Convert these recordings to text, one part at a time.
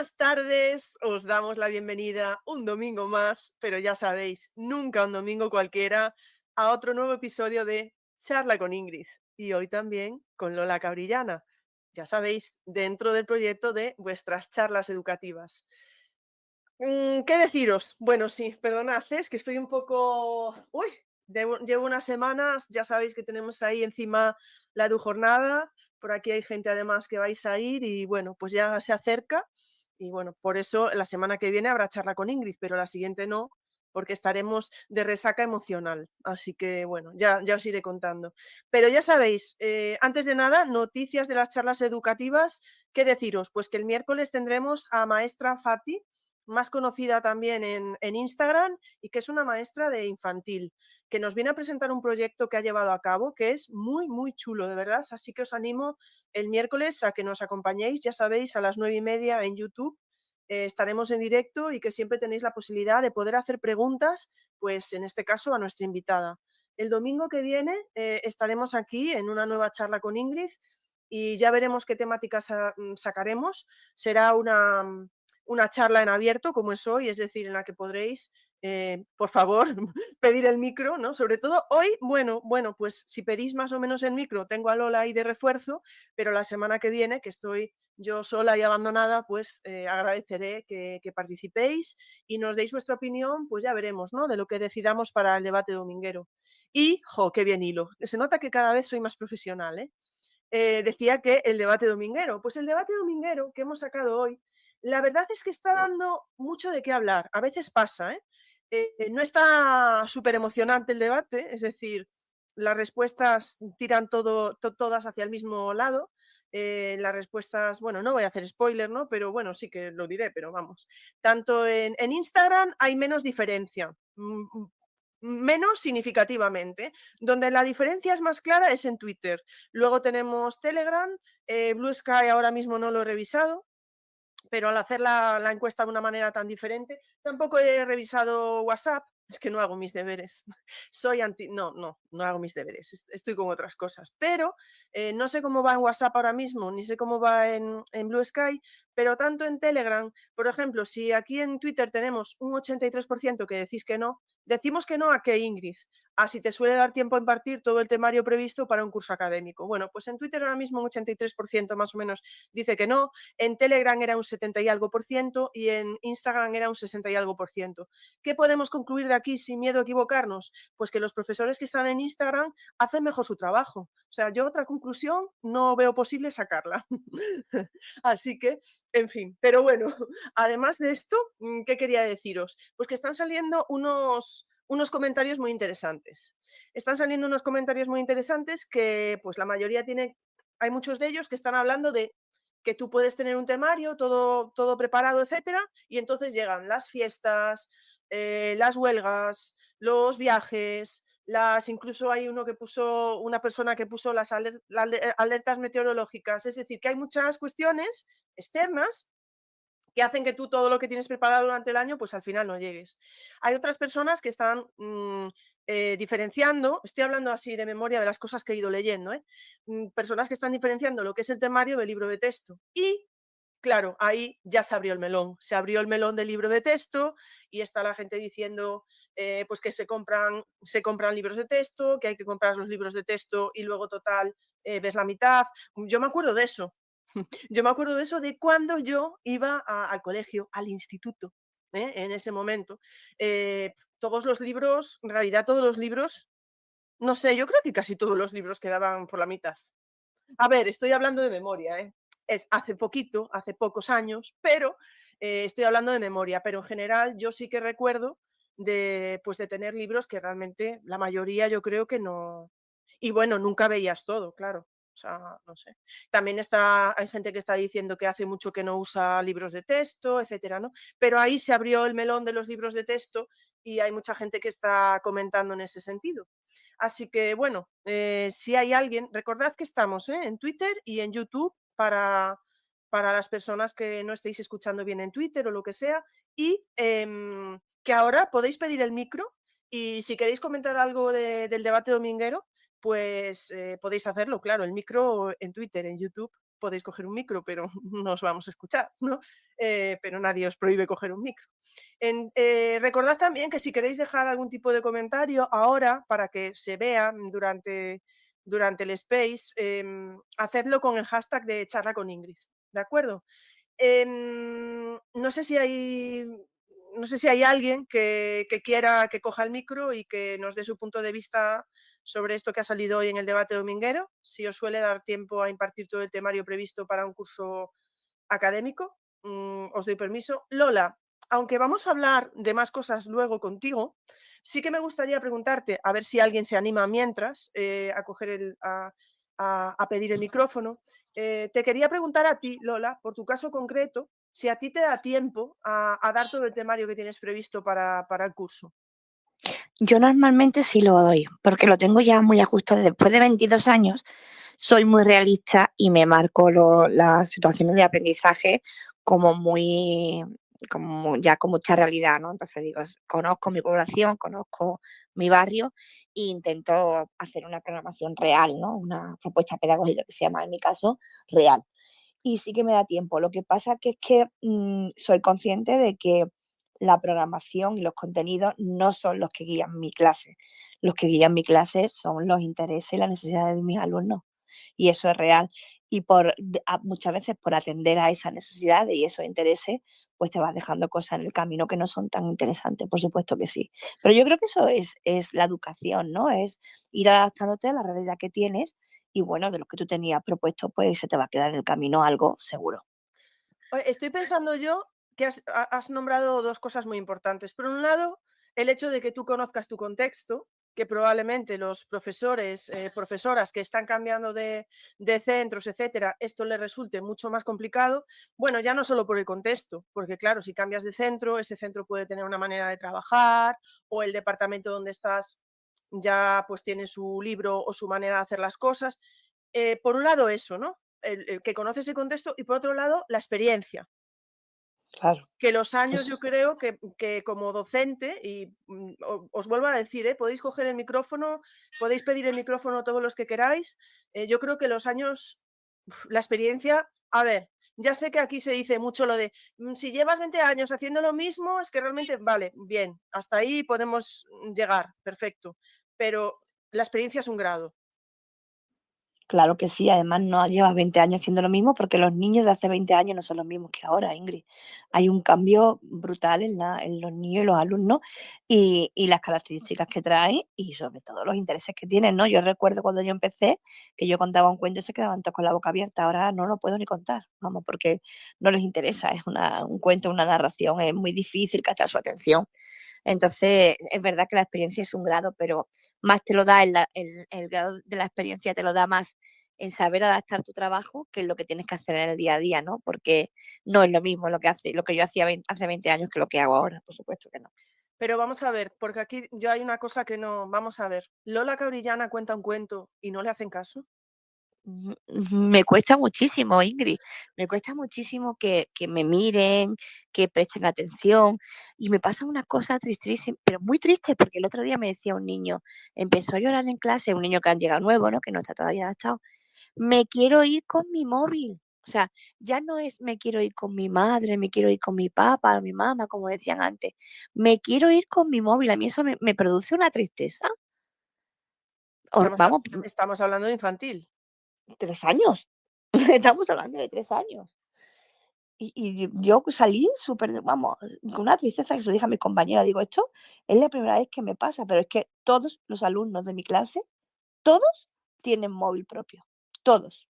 Buenas tardes, os damos la bienvenida un domingo más, pero ya sabéis, nunca un domingo cualquiera, a otro nuevo episodio de Charla con Ingrid. Y hoy también con Lola Cabrillana, ya sabéis, dentro del proyecto de vuestras charlas educativas. ¿Qué deciros? Bueno, sí, perdonad, es que estoy un poco... Uy, llevo unas semanas, ya sabéis que tenemos ahí encima la EduJornada, por aquí hay gente además que vais a ir y bueno, pues ya se acerca y bueno, por eso la semana que viene habrá charla con Ingrid, pero la siguiente no, porque estaremos de resaca emocional. Así que bueno, ya os iré contando. Pero ya sabéis, antes de nada, noticias de las charlas educativas. ¿Qué deciros? Pues que el miércoles tendremos a maestra Fati, más conocida también en Instagram, y que es una maestra de infantil, que nos viene a presentar un proyecto que ha llevado a cabo, que es muy, muy chulo, de verdad. Así que os animo el miércoles a que nos acompañéis, ya sabéis, a las 9:30 en YouTube. Estaremos en directo y que siempre tenéis la posibilidad de poder hacer preguntas, pues en este caso a nuestra invitada. El domingo que viene estaremos aquí en una nueva charla con Ingrid y ya veremos qué temáticas sacaremos. Será una charla en abierto, como es hoy, es decir, en la que podréis, por favor, pedir el micro, ¿no? Sobre todo hoy, bueno, pues si pedís más o menos el micro, tengo a Lola ahí de refuerzo, pero la semana que viene, que estoy yo sola y abandonada, pues agradeceré que participéis y nos deis vuestra opinión, pues ya veremos, ¿no? De lo que decidamos para el debate dominguero. Y, qué bien hilo. Se nota que cada vez soy más profesional, ¿eh? Decía que el debate dominguero. Pues el debate dominguero que hemos sacado hoy, la verdad es que está dando mucho de qué hablar. A veces pasa, ¿eh? No está súper emocionante el debate, es decir, las respuestas tiran todas hacia el mismo lado. Las respuestas, bueno, no voy a hacer spoiler, ¿no? Pero bueno, sí que lo diré, pero vamos. Tanto en Instagram hay menos diferencia, menos significativamente. Donde la diferencia es más clara es en Twitter. Luego tenemos Telegram, Blue Sky ahora mismo no lo he revisado, pero al hacer la encuesta de una manera tan diferente, tampoco he revisado WhatsApp. Es que no hago mis deberes. Soy anti... No hago mis deberes. Estoy con otras cosas. Pero no sé cómo va en WhatsApp ahora mismo, ni sé cómo va en Blue Sky, pero tanto en Telegram, por ejemplo, si aquí en Twitter tenemos un 83% que decís que no, decimos que no a qué, Ingrid. A si te suele dar tiempo a impartir todo el temario previsto para un curso académico. Bueno, pues en Twitter ahora mismo un 83% más o menos dice que no, en Telegram era un 70 y algo por ciento y en Instagram era un 60 y algo por ciento. ¿Qué podemos concluir de aquí sin miedo a equivocarnos? Pues que los profesores que están en Instagram hacen mejor su trabajo. O sea, yo otra conclusión no veo posible sacarla. Así que, en fin, pero bueno, además de esto, ¿qué quería deciros? Pues que están saliendo unos comentarios muy interesantes. Están saliendo unos comentarios muy interesantes que, pues la mayoría hay muchos de ellos que están hablando de que tú puedes tener un temario, todo preparado, etcétera, y entonces llegan las fiestas, las huelgas, los viajes, incluso hay una persona que puso las alertas meteorológicas, es decir, que hay muchas cuestiones externas que hacen que tú todo lo que tienes preparado durante el año, pues al final no llegues. Hay otras personas que están diferenciando, estoy hablando así de memoria de las cosas que he ido leyendo, personas que están diferenciando lo que es el temario del libro de texto. Y claro, ahí ya se abrió el melón del libro de texto y está la gente diciendo pues que se compran libros de texto, que hay que comprar los libros de texto y luego total ves la mitad. Yo me acuerdo de eso. Yo me acuerdo de eso de cuando yo iba al colegio, al instituto, en ese momento. Todos los libros, en realidad todos los libros, no sé, yo creo que casi todos los libros quedaban por la mitad. A ver, estoy hablando de memoria, ¿eh? Es hace poquito, hace pocos años, pero estoy hablando de memoria. Pero en general yo sí que recuerdo pues de tener libros que realmente la mayoría yo creo que no. Y bueno, nunca veías todo, claro. O sea, no sé. También hay gente que está diciendo que hace mucho que no usa libros de texto, etcétera, ¿no? Pero ahí se abrió el melón de los libros de texto y hay mucha gente que está comentando en ese sentido. Así que, bueno, si hay alguien, recordad que estamos en Twitter y en YouTube para las personas que no estéis escuchando bien en Twitter o lo que sea, y que ahora podéis pedir el micro y si queréis comentar algo del debate dominguero, pues podéis hacerlo, claro, el micro en Twitter, en YouTube, podéis coger un micro, pero no os vamos a escuchar, ¿no? Pero nadie os prohíbe coger un micro. Recordad también que si queréis dejar algún tipo de comentario ahora para que se vea durante el space, hacedlo con el hashtag de charla con Ingrid, ¿de acuerdo? No sé si hay alguien que quiera que coja el micro y que nos dé su punto de vista sobre esto que ha salido hoy en el debate dominguero, si os suele dar tiempo a impartir todo el temario previsto para un curso académico. Os doy permiso. Lola, aunque vamos a hablar de más cosas luego contigo, sí que me gustaría preguntarte, a ver si alguien se anima mientras a pedir el micrófono. Te quería preguntar a ti, Lola, por tu caso concreto, si a ti te da tiempo a dar todo el temario que tienes previsto para el curso. Yo normalmente sí lo doy, porque lo tengo ya muy ajustado. Después de 22 años, soy muy realista y me marco las situaciones de aprendizaje como ya con mucha realidad, ¿no? Entonces digo, conozco mi población, conozco mi barrio e intento hacer una programación real, ¿no? Una propuesta pedagógica que se llama, en mi caso, real. Y sí que me da tiempo. Lo que pasa que es que soy consciente de que la programación y los contenidos no son los que guían mi clase. Los que guían mi clase son los intereses y las necesidades de mis alumnos. Y eso es real. Y muchas veces por atender a esas necesidades y esos intereses, pues te vas dejando cosas en el camino que no son tan interesantes, por supuesto que sí. Pero yo creo que eso es la educación, ¿no? Es ir adaptándote a la realidad que tienes y bueno, de lo que tú tenías propuesto, pues se te va a quedar en el camino algo seguro. Estoy pensando yo que has nombrado dos cosas muy importantes. Por un lado, el hecho de que tú conozcas tu contexto, que probablemente los profesores, profesoras que están cambiando de centros, etcétera, esto les resulte mucho más complicado. Bueno, ya no solo por el contexto, porque claro, si cambias de centro, ese centro puede tener una manera de trabajar o el departamento donde estás ya pues tiene su libro o su manera de hacer las cosas. Por un lado eso, ¿no? El que conoce ese contexto y por otro lado la experiencia. Claro. Que los años yo creo que como docente, y os vuelvo a decir, podéis coger el micrófono, podéis pedir el micrófono todos los que queráis. Yo creo que los años, la experiencia, a ver, ya sé que aquí se dice mucho lo de si llevas 20 años haciendo lo mismo, es que realmente, vale, bien, hasta ahí podemos llegar, perfecto. Pero la experiencia es un grado. Claro que sí, además no llevas 20 años haciendo lo mismo porque los niños de hace 20 años no son los mismos que ahora, Ingrid. Hay un cambio brutal en los niños y los alumnos y las características que traen y sobre todo los intereses que tienen, ¿no? Yo recuerdo cuando yo empecé que yo contaba un cuento y se quedaban todos con la boca abierta. Ahora no lo puedo ni contar, vamos, porque no les interesa. Es un cuento, una narración, es muy difícil captar su atención. Entonces, es verdad que la experiencia es un grado, pero más te lo da el grado de la experiencia, te lo da más en saber adaptar tu trabajo que en lo que tienes que hacer en el día a día, ¿no? Porque no es lo mismo lo que yo hacía hace 20 años que lo que hago ahora, por supuesto que no. Pero vamos a ver, porque aquí yo hay una cosa que no, vamos a ver. Lola Cabrillana cuenta un cuento y no le hacen caso. Me cuesta muchísimo, Ingrid, me cuesta muchísimo que me miren, que presten atención y me pasa una cosa tristísima, pero muy triste porque el otro día me decía un niño, empezó a llorar en clase, un niño que han llegado nuevo, ¿no? Que no está todavía adaptado, me quiero ir con mi móvil. O sea, ya no es me quiero ir con mi madre, me quiero ir con mi papá, mi mamá, como decían antes. Me quiero ir con mi móvil. A mí eso me produce una tristeza. Estamos, Vamos, estamos hablando de infantil. 3 años. Estamos hablando de 3 años. Y yo salí súper, vamos, con una tristeza que se lo dije a mis compañeras. Digo, esto es la primera vez que me pasa, pero es que todos los alumnos de mi clase, todos tienen móvil propio. Todos.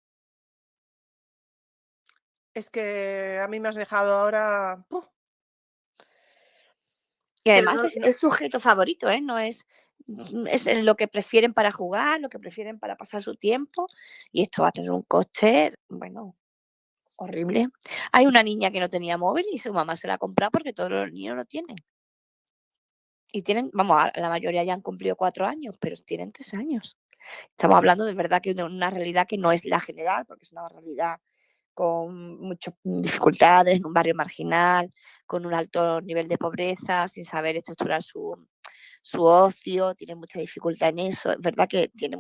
Es que a mí me has dejado ahora. Y Pero además es sujeto favorito, ¿eh? No es lo que prefieren para jugar, lo que prefieren para pasar su tiempo. Y esto va a tener un coste, bueno, horrible. Hay una niña que no tenía móvil y su mamá se la ha comprado porque todos los niños lo tienen. Y tienen, vamos, la mayoría ya han cumplido 4 años, pero tienen 3 años. Estamos hablando de verdad que de una realidad que no es la general, porque es una realidad con muchas dificultades, en un barrio marginal, con un alto nivel de pobreza, sin saber estructurar su ocio, tiene mucha dificultad en eso. Es verdad que tiene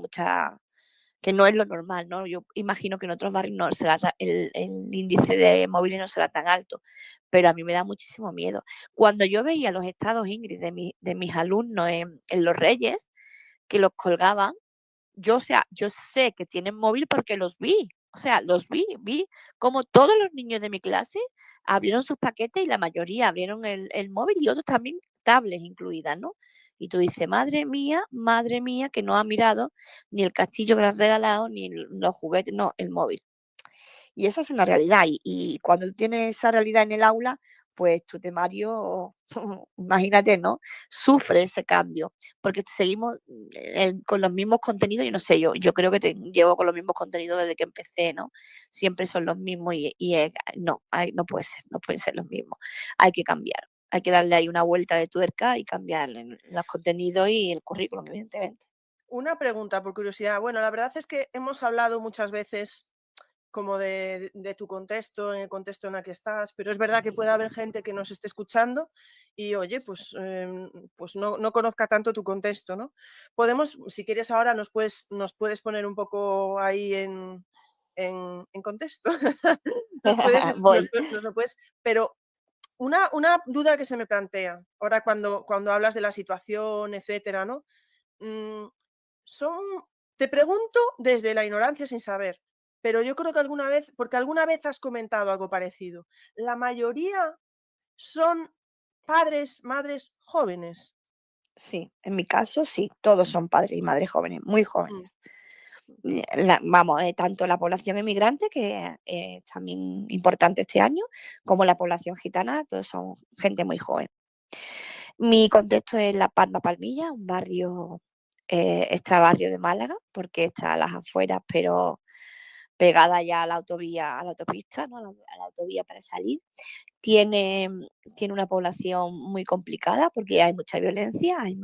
que no es lo normal, ¿no? Yo imagino que en otros barrios no será el índice de móviles no será tan alto, pero a mí me da muchísimo miedo. Cuando yo veía los estados, Ingrid, de mis alumnos en Los Reyes, que los colgaban, yo, o sea, yo sé que tienen móvil porque los vi. O sea, vi como todos los niños de mi clase abrieron sus paquetes y la mayoría abrieron el móvil y otros también tablets incluidas, ¿no? Y tú dices, madre mía, que no ha mirado ni el castillo que le han regalado, ni los juguetes, no, el móvil. Y esa es una realidad. Y cuando tienes esa realidad en el aula, pues tu temario, imagínate, ¿no? Sufre ese cambio, porque seguimos con los mismos contenidos, yo no sé, yo creo que llevo con los mismos contenidos desde que empecé, ¿no? Siempre son los mismos no, no puede ser, no pueden ser los mismos. Hay que cambiar, hay que darle ahí una vuelta de tuerca y cambiar los contenidos y el currículum, evidentemente. Una pregunta por curiosidad. Bueno, la verdad es que hemos hablado muchas veces como de tu contexto, en el contexto en el que estás, pero es verdad que puede haber gente que nos esté escuchando y, oye, pues no conozca tanto tu contexto, ¿no? Podemos, si quieres ahora, nos puedes poner un poco ahí en contexto. Voy. Nos lo puedes, pero una duda que se me plantea ahora cuando hablas de la situación, etcétera, ¿no? Mm, son, te pregunto desde la ignorancia sin saber, pero yo creo que alguna vez, porque alguna vez has comentado algo parecido, la mayoría son padres, madres jóvenes. Sí, en mi caso sí, todos son padres y madres jóvenes, muy Mm, jóvenes. Vamos, tanto la población emigrante, que es también importante este año, como la población gitana, todos son gente muy joven. Mi contexto es La Palma Palmilla, un barrio, extra barrio de Málaga, porque está a las afueras, pero pegada ya a la autovía, a la autopista, ¿no? A la autovía para salir. Tiene, tiene una población muy complicada porque hay mucha violencia, hay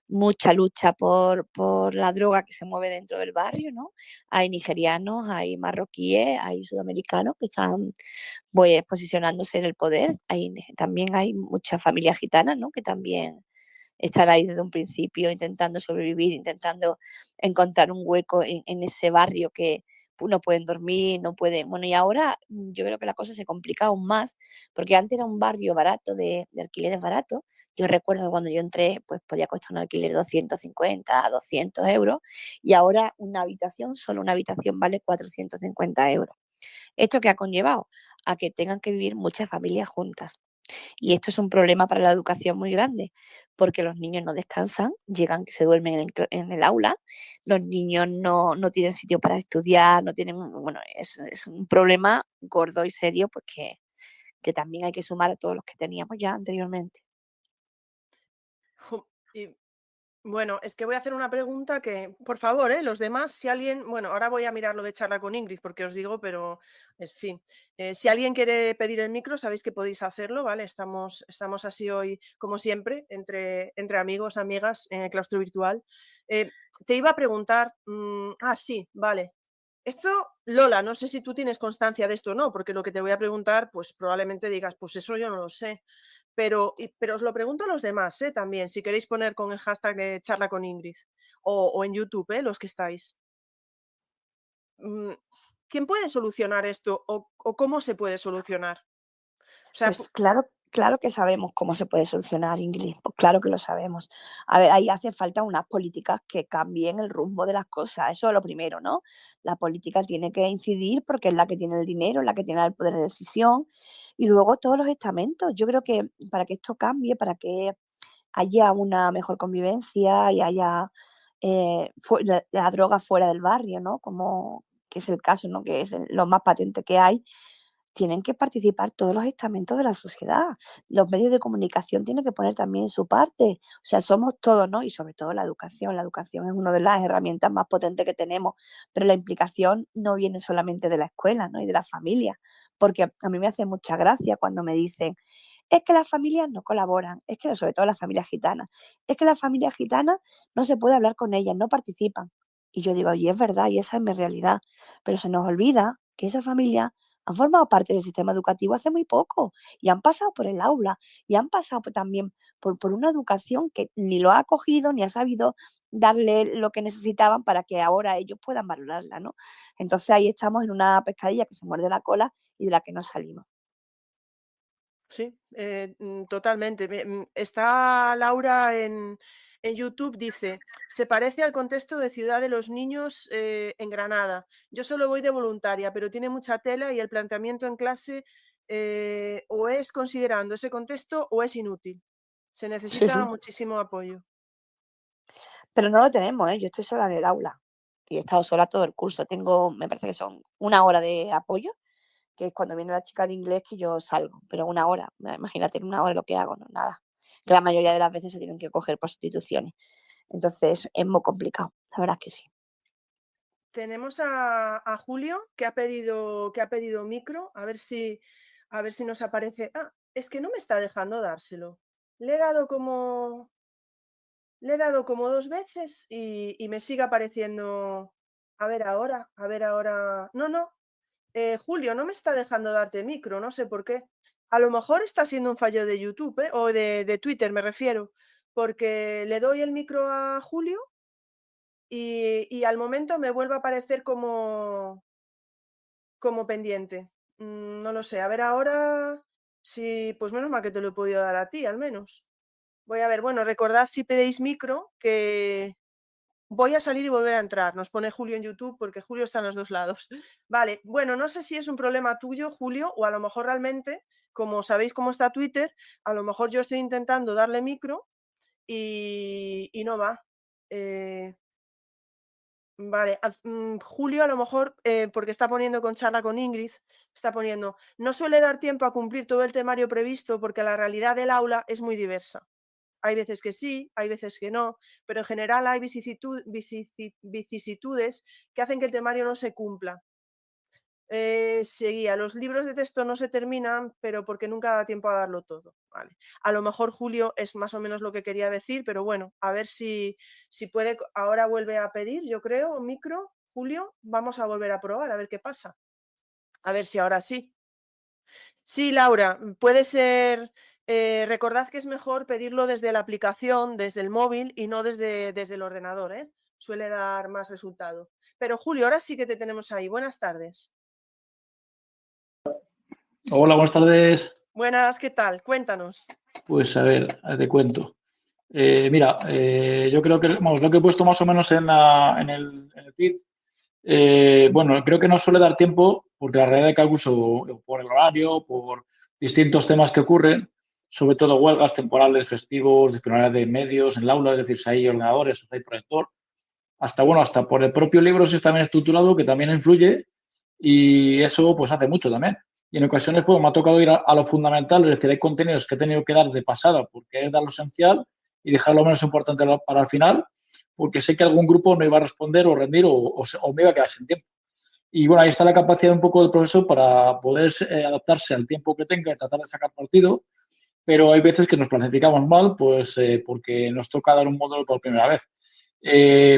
mucha lucha por la droga que se mueve dentro del barrio, ¿no? Hay nigerianos, hay marroquíes, hay sudamericanos que están pues, posicionándose en el poder. También hay muchas familias gitanas, ¿no? Que también están ahí desde un principio intentando sobrevivir, intentando encontrar un hueco en ese barrio que no pueden dormir, no pueden. Bueno, y ahora yo creo que la cosa se complica aún más, porque antes era un barrio barato, de alquileres baratos. Yo recuerdo que cuando yo entré, pues podía costar un alquiler 250, 200 euros, y ahora solo una habitación vale 450 euros. ¿Esto qué ha conllevado? A que tengan que vivir muchas familias juntas. Y esto es un problema para la educación muy grande, porque los niños no descansan, llegan, se duermen en el aula, los niños no tienen sitio para estudiar, no tienen, bueno, es un problema gordo y serio, pues que también hay que sumar a todos los que teníamos ya anteriormente. y bueno, es que voy a hacer una pregunta que, por favor, los demás, si alguien, bueno, ahora voy a mirar lo de charla con Ingrid porque os digo, pero es fin. Si alguien quiere pedir el micro, sabéis que podéis hacerlo, ¿vale? Estamos así hoy, como siempre, entre amigos, amigas, en el claustro virtual. Te iba a preguntar, sí, vale. Esto, Lola, no sé si tú tienes constancia de esto o no, porque lo que te voy a preguntar, pues probablemente digas, pues eso yo no lo sé. Pero os lo pregunto a los demás, también, si queréis poner con el hashtag de charla con Ingrid o en YouTube, los que estáis. Mm, ¿Quién puede solucionar esto o cómo se puede solucionar? O sea, Pues claro que sabemos cómo se puede solucionar, Ingrid, pues claro que lo sabemos. A ver, ahí hace falta unas políticas que cambien el rumbo de las cosas, eso es lo primero, ¿no? La política tiene que incidir porque es la que tiene el dinero, la que tiene el poder de decisión, y luego todos los estamentos. Yo creo que para que esto cambie, para que haya una mejor convivencia y haya la droga fuera del barrio, ¿no? Como que es el caso, ¿no? Que es lo más patente que hay, tienen que participar todos los estamentos de la sociedad. Los medios de comunicación tienen que poner también su parte. O sea, somos todos, ¿no? Y sobre todo la educación. La educación es una de las herramientas más potentes que tenemos, pero la implicación no viene solamente de la escuela, ¿no? Y de la familia. Porque a mí me hace mucha gracia cuando me dicen, es que las familias no colaboran, es que sobre todo las familias gitanas, es que las familias gitanas no se puede hablar con ellas, no participan. Y yo digo, y es verdad, y esa es mi realidad, pero se nos olvida que esa familia han formado parte del sistema educativo hace muy poco y han pasado por el aula y han pasado también por una educación que ni lo ha acogido ni ha sabido darle lo que necesitaban para que ahora ellos puedan valorarla, ¿no? Entonces ahí estamos en una pescadilla que se muerde la cola y de la que no salimos. Sí, totalmente. Está Laura en YouTube, dice, se parece al contexto de Ciudad de los Niños en Granada. Yo solo voy de voluntaria, pero tiene mucha tela y el planteamiento en clase o es considerando ese contexto o es inútil. Se Sí, necesita sí. muchísimo apoyo. Pero no lo tenemos, ¿eh? Yo estoy sola en el aula y he estado sola todo el curso. Tengo, me parece que son una hora de apoyo, que es cuando viene la chica de inglés que yo salgo, pero una hora, imagínate en una hora lo que hago, no nada. Que la mayoría de las veces se tienen que coger por sustituciones. Entonces es muy complicado, la verdad es que sí. Tenemos a Julio que ha pedido micro, a ver si nos aparece. Ah, es que no me está dejando dárselo. Le he dado como Le he dado como 2 veces y me sigue apareciendo. A ver ahora. No, no, Julio, no me está dejando darte micro, no sé por qué. A lo mejor está siendo un fallo de YouTube, ¿eh? O de Twitter, me refiero, porque le doy el micro a Julio y al momento me vuelve a aparecer como pendiente. No lo sé. A ver ahora si, pues menos mal que te lo he podido dar a ti, al menos. Voy a ver, bueno, recordad si pedís micro que voy a salir y volver a entrar. Nos pone Julio en YouTube porque Julio está en los dos lados. Vale, bueno, no sé si es un problema tuyo, Julio, o a lo mejor realmente, como sabéis cómo está Twitter, a lo mejor yo estoy intentando darle micro y no va. Eh, vale, Julio a lo mejor, porque está poniendo con charla con Ingrid, está poniendo, no suele dar tiempo a cumplir todo el temario previsto porque la realidad del aula es muy diversa. Hay veces que sí, hay veces que no, pero en general hay vicisitudes que hacen que el temario no se cumpla. Seguía, los libros de texto no se terminan, pero porque nunca da tiempo a darlo todo. Vale. A lo mejor Julio es más o menos lo que quería decir, pero bueno, a ver si puede. Ahora vuelve a pedir, yo creo, micro. Julio, vamos a volver a probar, a ver qué pasa. A ver si ahora sí. Sí, Laura, puede ser. Recordad que es mejor pedirlo desde la aplicación, desde el móvil y no desde el ordenador, ¿eh? Suele dar más resultado. Pero Julio, ahora sí que te tenemos ahí. Buenas tardes. Hola, buenas tardes. Buenas, ¿qué tal? Cuéntanos. Pues a ver, te cuento. Mira, yo creo que vamos, lo que he puesto más o menos en el feed, bueno, creo que no suele dar tiempo porque la realidad de que uso por el horario, por distintos temas que ocurren, sobre todo huelgas temporales, festivos, disponibilidad de medios en el aula, es decir, si hay ordenadores, si hay proyector, hasta bueno, hasta por el propio libro si está bien estructurado, que también influye y eso pues hace mucho también. Y en ocasiones pues me ha tocado ir a lo fundamental, es decir, hay contenidos que he tenido que dar de pasada porque es dar lo esencial y dejar lo menos importante para el final, porque sé que algún grupo no iba a responder o rendir o me iba a quedar sin tiempo. Y bueno, ahí está la capacidad un poco del profesor para poder adaptarse al tiempo que tenga y tratar de sacar partido, pero hay veces que nos planificamos mal, pues porque nos toca dar un módulo por primera vez.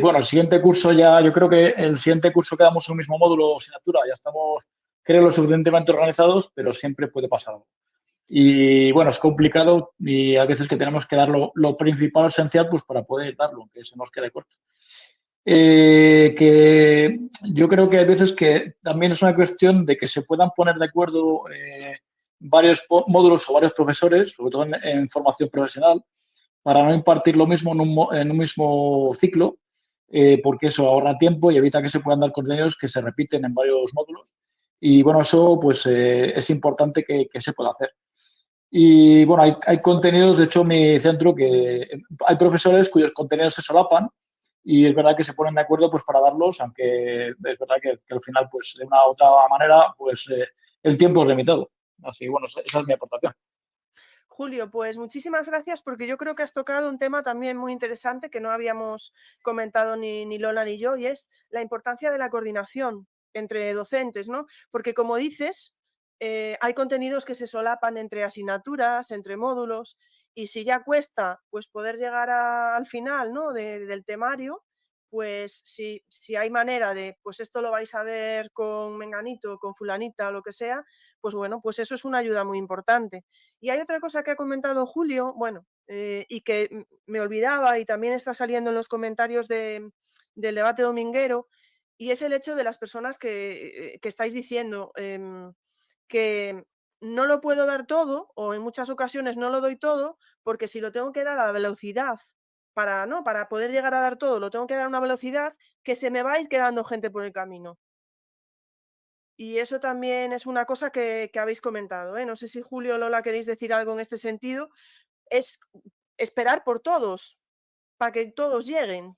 Bueno, el siguiente curso ya, yo creo que el siguiente curso que damos un mismo módulo o asignatura, ya estamos, creo, lo suficientemente organizados, pero siempre puede pasar algo. Y bueno, es complicado y a veces que tenemos que dar lo principal, esencial, pues para poder darlo, aunque se nos quede corto. Que yo creo que hay veces que también es una cuestión de que se puedan poner de acuerdo varios módulos o varios profesores, sobre todo en formación profesional, para no impartir lo mismo en un mismo ciclo, porque eso ahorra tiempo y evita que se puedan dar contenidos que se repiten en varios módulos. Y bueno, eso pues es importante que se pueda hacer. Y bueno, hay contenidos, de hecho, en mi centro que hay profesores cuyos contenidos se solapan y es verdad que se ponen de acuerdo pues para darlos, aunque es verdad que al final, pues de una u otra manera, pues el tiempo es limitado. Así que bueno, esa es mi aportación. Julio, pues muchísimas gracias porque yo creo que has tocado un tema también muy interesante que no habíamos comentado ni Lola ni yo y es la importancia de la coordinación entre docentes, ¿no? Porque como dices, hay contenidos que se solapan entre asignaturas, entre módulos y si ya cuesta pues poder llegar al final, ¿no? del temario, pues si hay manera de, pues esto lo vais a ver con menganito, con fulanita o lo que sea, pues bueno, pues eso es una ayuda muy importante. Y hay otra cosa que ha comentado Julio, bueno, y que me olvidaba y también está saliendo en los comentarios del debate dominguero, y es el hecho de las personas que estáis diciendo que no lo puedo dar todo, o en muchas ocasiones no lo doy todo, porque si lo tengo que dar a la velocidad para poder llegar a dar todo, lo tengo que dar a una velocidad que se me va a ir quedando gente por el camino. Y eso también es una cosa que habéis comentado, ¿eh? No sé si Julio o Lola queréis decir algo en este sentido. Es esperar por todos, para que todos lleguen.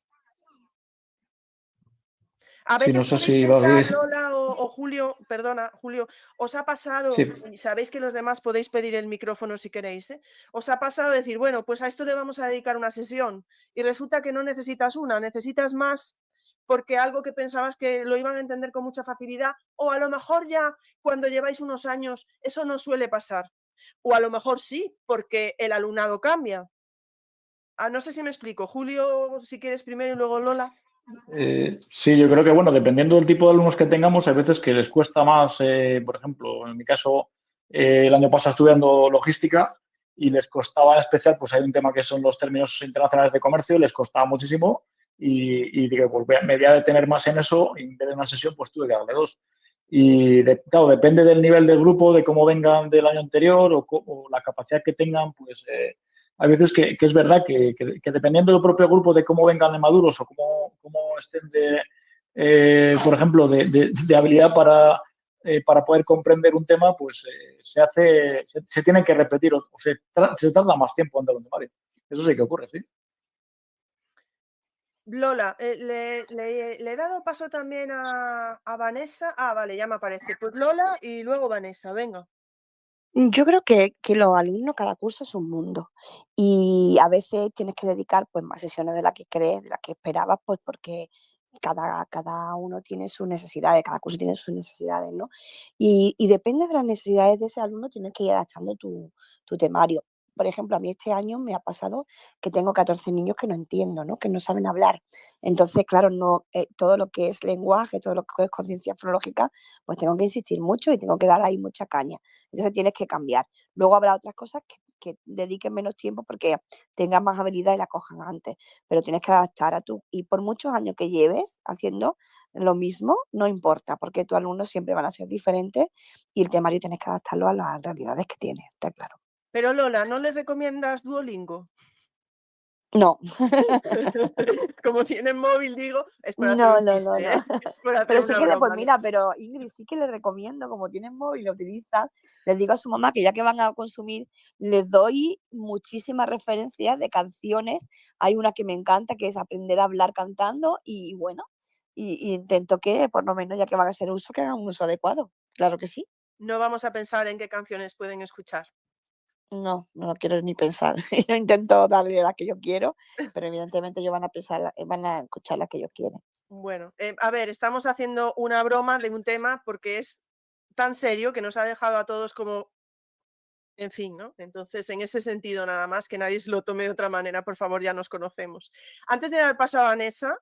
A Sí, no veces sé podéis si va pensar, bien. Lola o Julio, perdona, Julio, os ha pasado, Sí. y sabéis que los demás podéis pedir el micrófono si queréis, ¿eh? Os ha pasado decir, bueno, pues a esto le vamos a dedicar una sesión, y resulta que no necesitas una, necesitas más, porque algo que pensabas que lo iban a entender con mucha facilidad, o a lo mejor ya cuando lleváis unos años eso no suele pasar, o a lo mejor sí, porque el alumnado cambia. No sé si me explico. Julio, si quieres primero y luego Lola. Sí, yo creo que, bueno, dependiendo del tipo de alumnos que tengamos, hay veces que les cuesta más, por ejemplo, en mi caso, el año pasado estudiando logística y les costaba en especial, pues hay un tema que son los términos internacionales de comercio, les costaba muchísimo y digo, pues me voy a detener más en eso y en vez de una sesión, pues tuve que darle dos. Y, claro, depende del nivel del grupo, de cómo vengan del año anterior o la capacidad que tengan, pues hay veces que es verdad que dependiendo del propio grupo, de cómo vengan de maduros o cómo estén por ejemplo, de habilidad para poder comprender un tema, pues se tienen que repetir o se tarda más tiempo en dar un temario. Eso sí que ocurre, sí. Lola, le he dado paso también a Vanessa. Vale, ya me aparece. Pues Lola y luego Vanessa, venga. Yo creo que los alumnos, cada curso es un mundo y a veces tienes que dedicar pues más sesiones de las que crees, de las que esperabas, pues porque cada uno tiene sus necesidades, cada curso tiene sus necesidades, ¿no? Y depende de las necesidades de ese alumno, tienes que ir adaptando tu temario. Por ejemplo, a mí este año me ha pasado que tengo 14 niños que no entiendo, ¿no? Que no saben hablar. Entonces, claro, no todo lo que es lenguaje, todo lo que es conciencia fonológica, pues tengo que insistir mucho y tengo que dar ahí mucha caña. Entonces tienes que cambiar. Luego habrá otras cosas que dediquen menos tiempo porque tengas más habilidad y la cojan antes, pero tienes que adaptar a tú. Y por muchos años que lleves haciendo lo mismo, no importa, porque tus alumnos siempre van a ser diferentes y el temario tienes que adaptarlo a las realidades que tienes, está claro. Pero Lola, ¿no les recomiendas Duolingo? No. Como tienen móvil, digo, es para hacer No, un chiste, ¿eh? Pero sí que broma, mira, pero Ingrid, sí que les recomiendo, como tienen móvil y lo utilizan, les digo a su mamá que ya que van a consumir, les doy muchísimas referencias de canciones. Hay una que me encanta, que es aprender a hablar cantando, y bueno, y intento que por lo menos ya que van a hacer uso, que hagan un uso adecuado. Claro que sí. No vamos a pensar en qué canciones pueden escuchar. No lo quiero ni pensar. Yo intento darle la que yo quiero, pero evidentemente ellos van a pensar, van a escuchar la que ellos quieren. Bueno, a ver, estamos haciendo una broma de un tema porque es tan serio que nos ha dejado a todos como, en fin, ¿no? Entonces, en ese sentido, nada más, que nadie se lo tome de otra manera, por favor, ya nos conocemos. Antes de dar paso a Vanessa,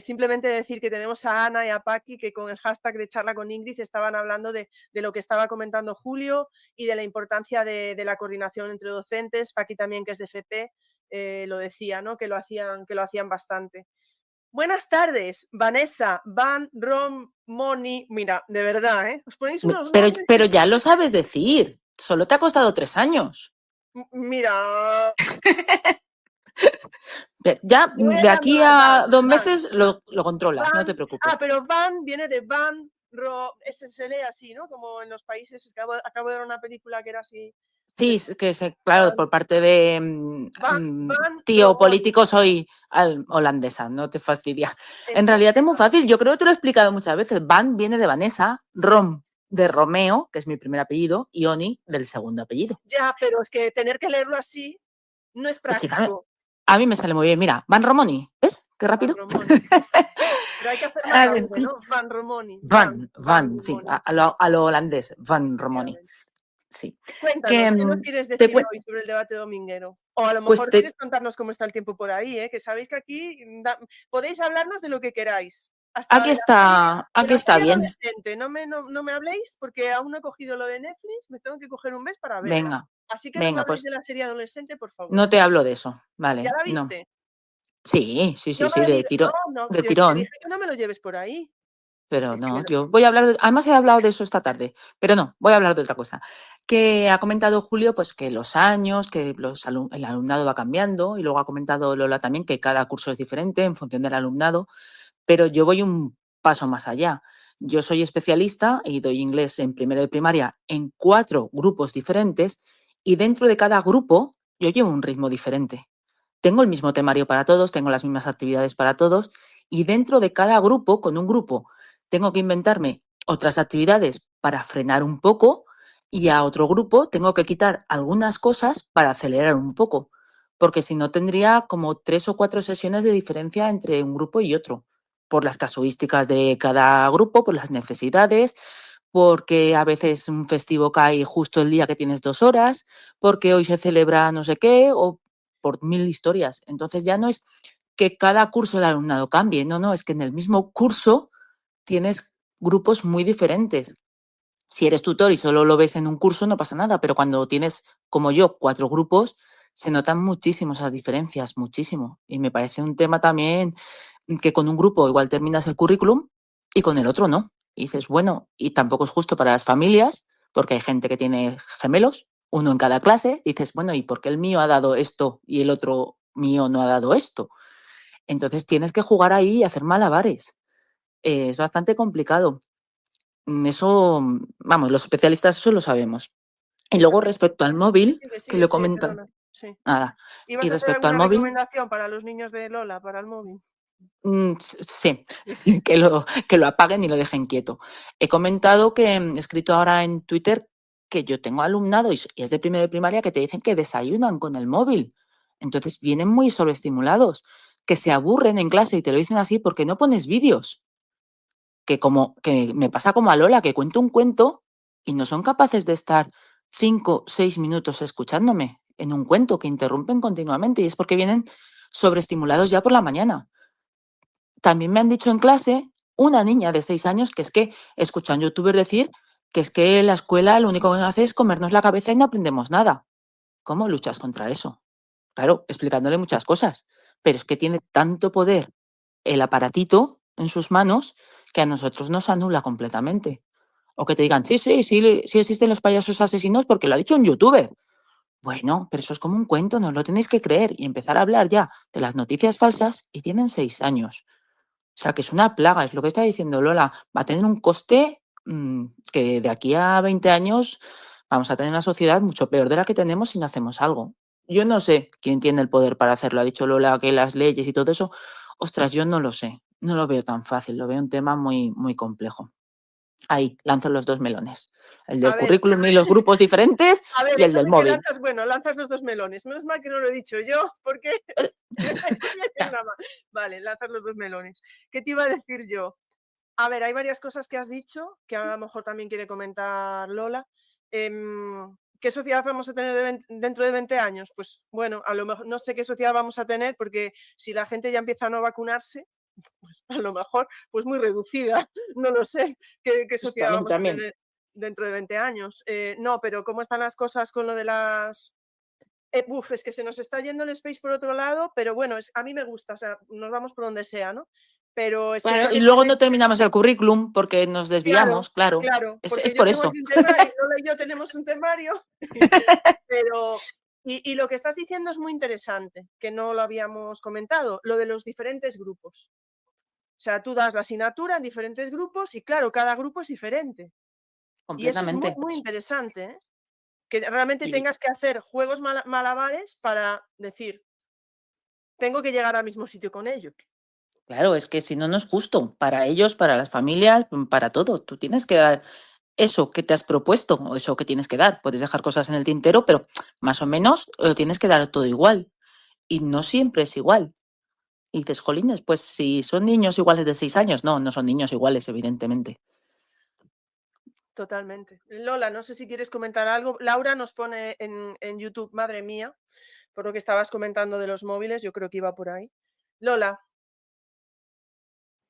simplemente decir que tenemos a Ana y a Paqui que con el hashtag de charla con Ingrid estaban hablando de lo que estaba comentando Julio y de la importancia de la coordinación entre docentes. Paqui también, que es de FP, lo decía, ¿no? Que lo hacían bastante. Buenas tardes, Vanessa, Van, Rom, Moni. Mira, de verdad, ¿eh? Os ponéis unos nombres. Pero ya lo sabes decir. Solo te ha costado 3 años. Mira. Ya de aquí a 2 meses lo controlas, Van, no te preocupes. Pero Van viene de Van, se lee así, ¿no? Como en los países. Acabo de ver una película que era así. Sí, claro, por parte de tío político soy holandesa, no te fastidia. En realidad es muy fácil, yo creo que te lo he explicado muchas veces. Van viene de Vanessa, Rom de Romeo, que es mi primer apellido, y Oni del segundo apellido. Ya, pero es que tener que leerlo así no es práctico. Chica, a mí me sale muy bien. Mira, Van Romoni, ¿ves? Qué rápido. Van Romoni. Pero hay que hacer más grande, ¿no? Van Romoni. Van, sí, a lo holandés, Van Romoni. Sí. Cuéntanos, ¿qué nos quieres Te decir cuen- hoy sobre el debate dominguero? O a lo pues mejor te- quieres contarnos cómo está el tiempo por ahí, que sabéis que aquí podéis hablarnos de lo que queráis. Hasta aquí de la está serie bien. adolescente. No me habléis porque aún no he cogido lo de Netflix, me tengo que coger un mes para verla. Venga, Así que no me habléis pues de la serie adolescente, por favor. no te hablo de eso, ¿Ya ¿vale? la No. viste? Sí, No me de digas, tirón. no, De te dije tirón. que no me lo lleves por ahí. Pero Es que no, yo voy a hablar, además he hablado de eso esta tarde, pero no, voy a hablar de otra cosa. Que ha comentado Julio, pues que los años, que el alumnado va cambiando, y luego ha comentado Lola también que cada curso es diferente en función del alumnado, pero yo voy un paso más allá. Yo soy especialista y doy inglés en primero de primaria en 4 grupos diferentes, y dentro de cada grupo yo llevo un ritmo diferente. Tengo el mismo temario para todos, tengo las mismas actividades para todos, y dentro de cada grupo, con un grupo, tengo que inventarme otras actividades para frenar un poco, y a otro grupo tengo que quitar algunas cosas para acelerar un poco, porque si no tendría como 3 o 4 sesiones de diferencia entre un grupo y otro, por las casuísticas de cada grupo, por las necesidades, porque a veces un festivo cae justo el día que tienes 2 horas, porque hoy se celebra no sé qué, o por 1000 historias. Entonces ya no es que cada curso el alumnado cambie, no, es que en el mismo curso tienes grupos muy diferentes. Si eres tutor y solo lo ves en un curso, no pasa nada, pero cuando tienes, como yo, 4 grupos, se notan muchísimo esas diferencias, muchísimo. Y me parece un tema también que con un grupo igual terminas el currículum y con el otro no. Y dices, bueno, y tampoco es justo para las familias, porque hay gente que tiene gemelos, uno en cada clase, dices, bueno, ¿y por qué el mío ha dado esto y el otro mío no ha dado esto? Entonces tienes que jugar ahí y hacer malabares. Es bastante complicado. Eso, vamos, los especialistas eso lo sabemos. Y luego respecto al móvil, que lo comenta, perdona. Sí. nada. ¿Ibas Y a hacer respecto al alguna móvil, recomendación para los niños de Lola, para el móvil? Sí, que lo apaguen y lo dejen quieto. He comentado que he escrito ahora en Twitter que yo tengo alumnado y es de primero de primaria que te dicen que desayunan con el móvil. Entonces vienen muy sobreestimulados, que se aburren en clase y te lo dicen así porque no pones vídeos. Que me pasa como a Lola, que cuento un cuento y no son capaces de estar 5, 6 minutos escuchándome en un cuento, que interrumpen continuamente, y es porque vienen sobreestimulados ya por la mañana. También me han dicho en clase una niña de 6 años que es que escuchan youtubers decir que es que la escuela lo único que hace es comernos la cabeza y no aprendemos nada. ¿Cómo luchas contra eso? Claro, explicándole muchas cosas, pero es que tiene tanto poder el aparatito en sus manos que a nosotros nos anula completamente. O que te digan, sí existen los payasos asesinos porque lo ha dicho un youtuber. Bueno, pero eso es como un cuento, no lo tenéis que creer y empezar a hablar ya de las noticias falsas, y tienen 6 años. O sea, que es una plaga, es lo que está diciendo Lola. Va a tener un coste que de aquí a 20 años vamos a tener una sociedad mucho peor de la que tenemos si no hacemos algo. Yo no sé quién tiene el poder para hacerlo. Ha dicho Lola que las leyes y todo eso. Ostras, yo no lo sé. No lo veo tan fácil. Lo veo un tema muy, muy complejo. Ahí, lanzo los 2 melones. El del A ver, currículum y los grupos diferentes y el eso del de que móvil. lanzas los 2 melones. Menos mal que no lo he dicho yo, porque Ya. Vale, lanzas los 2 melones. ¿Qué te iba a decir yo? A ver, hay varias cosas que has dicho que a lo mejor también quiere comentar Lola. ¿Qué sociedad vamos a tener dentro de 20 años? Pues bueno, a lo mejor no sé qué sociedad vamos a tener, porque si la gente ya empieza a no vacunarse, pues a lo mejor pues muy reducida. No lo sé qué sociedad vamos a tener dentro de 20 años. No, pero ¿cómo están las cosas con lo de las... es que se nos está yendo el space por otro lado, pero bueno, a mí me gusta, o sea, nos vamos por donde sea, ¿no? Pero es que Claro, y luego no terminamos el currículum porque nos desviamos, claro. Claro, porque Es yo por tengo eso. aquí un temario, Lola y yo tenemos un temario, pero... Y lo que estás diciendo es muy interesante, que no lo habíamos comentado, lo de los diferentes grupos. O sea, tú das la asignatura en diferentes grupos y claro, cada grupo es diferente. Y eso es muy, Completamente. muy interesante, ¿eh? Que realmente tengas que hacer juegos malabares para decir, tengo que llegar al mismo sitio con ellos. Claro, es que si no, no es justo para ellos, para las familias, para todo. Tú tienes que dar eso que te has propuesto o eso que tienes que dar. Puedes dejar cosas en el tintero, pero más o menos lo tienes que dar todo igual. Y no siempre es igual. Y dices, jolines, pues si son niños iguales de 6 años, no son niños iguales, evidentemente. Totalmente. Lola, no sé si quieres comentar algo. Laura nos pone en YouTube, madre mía, por lo que estabas comentando de los móviles, yo creo que iba por ahí. Lola.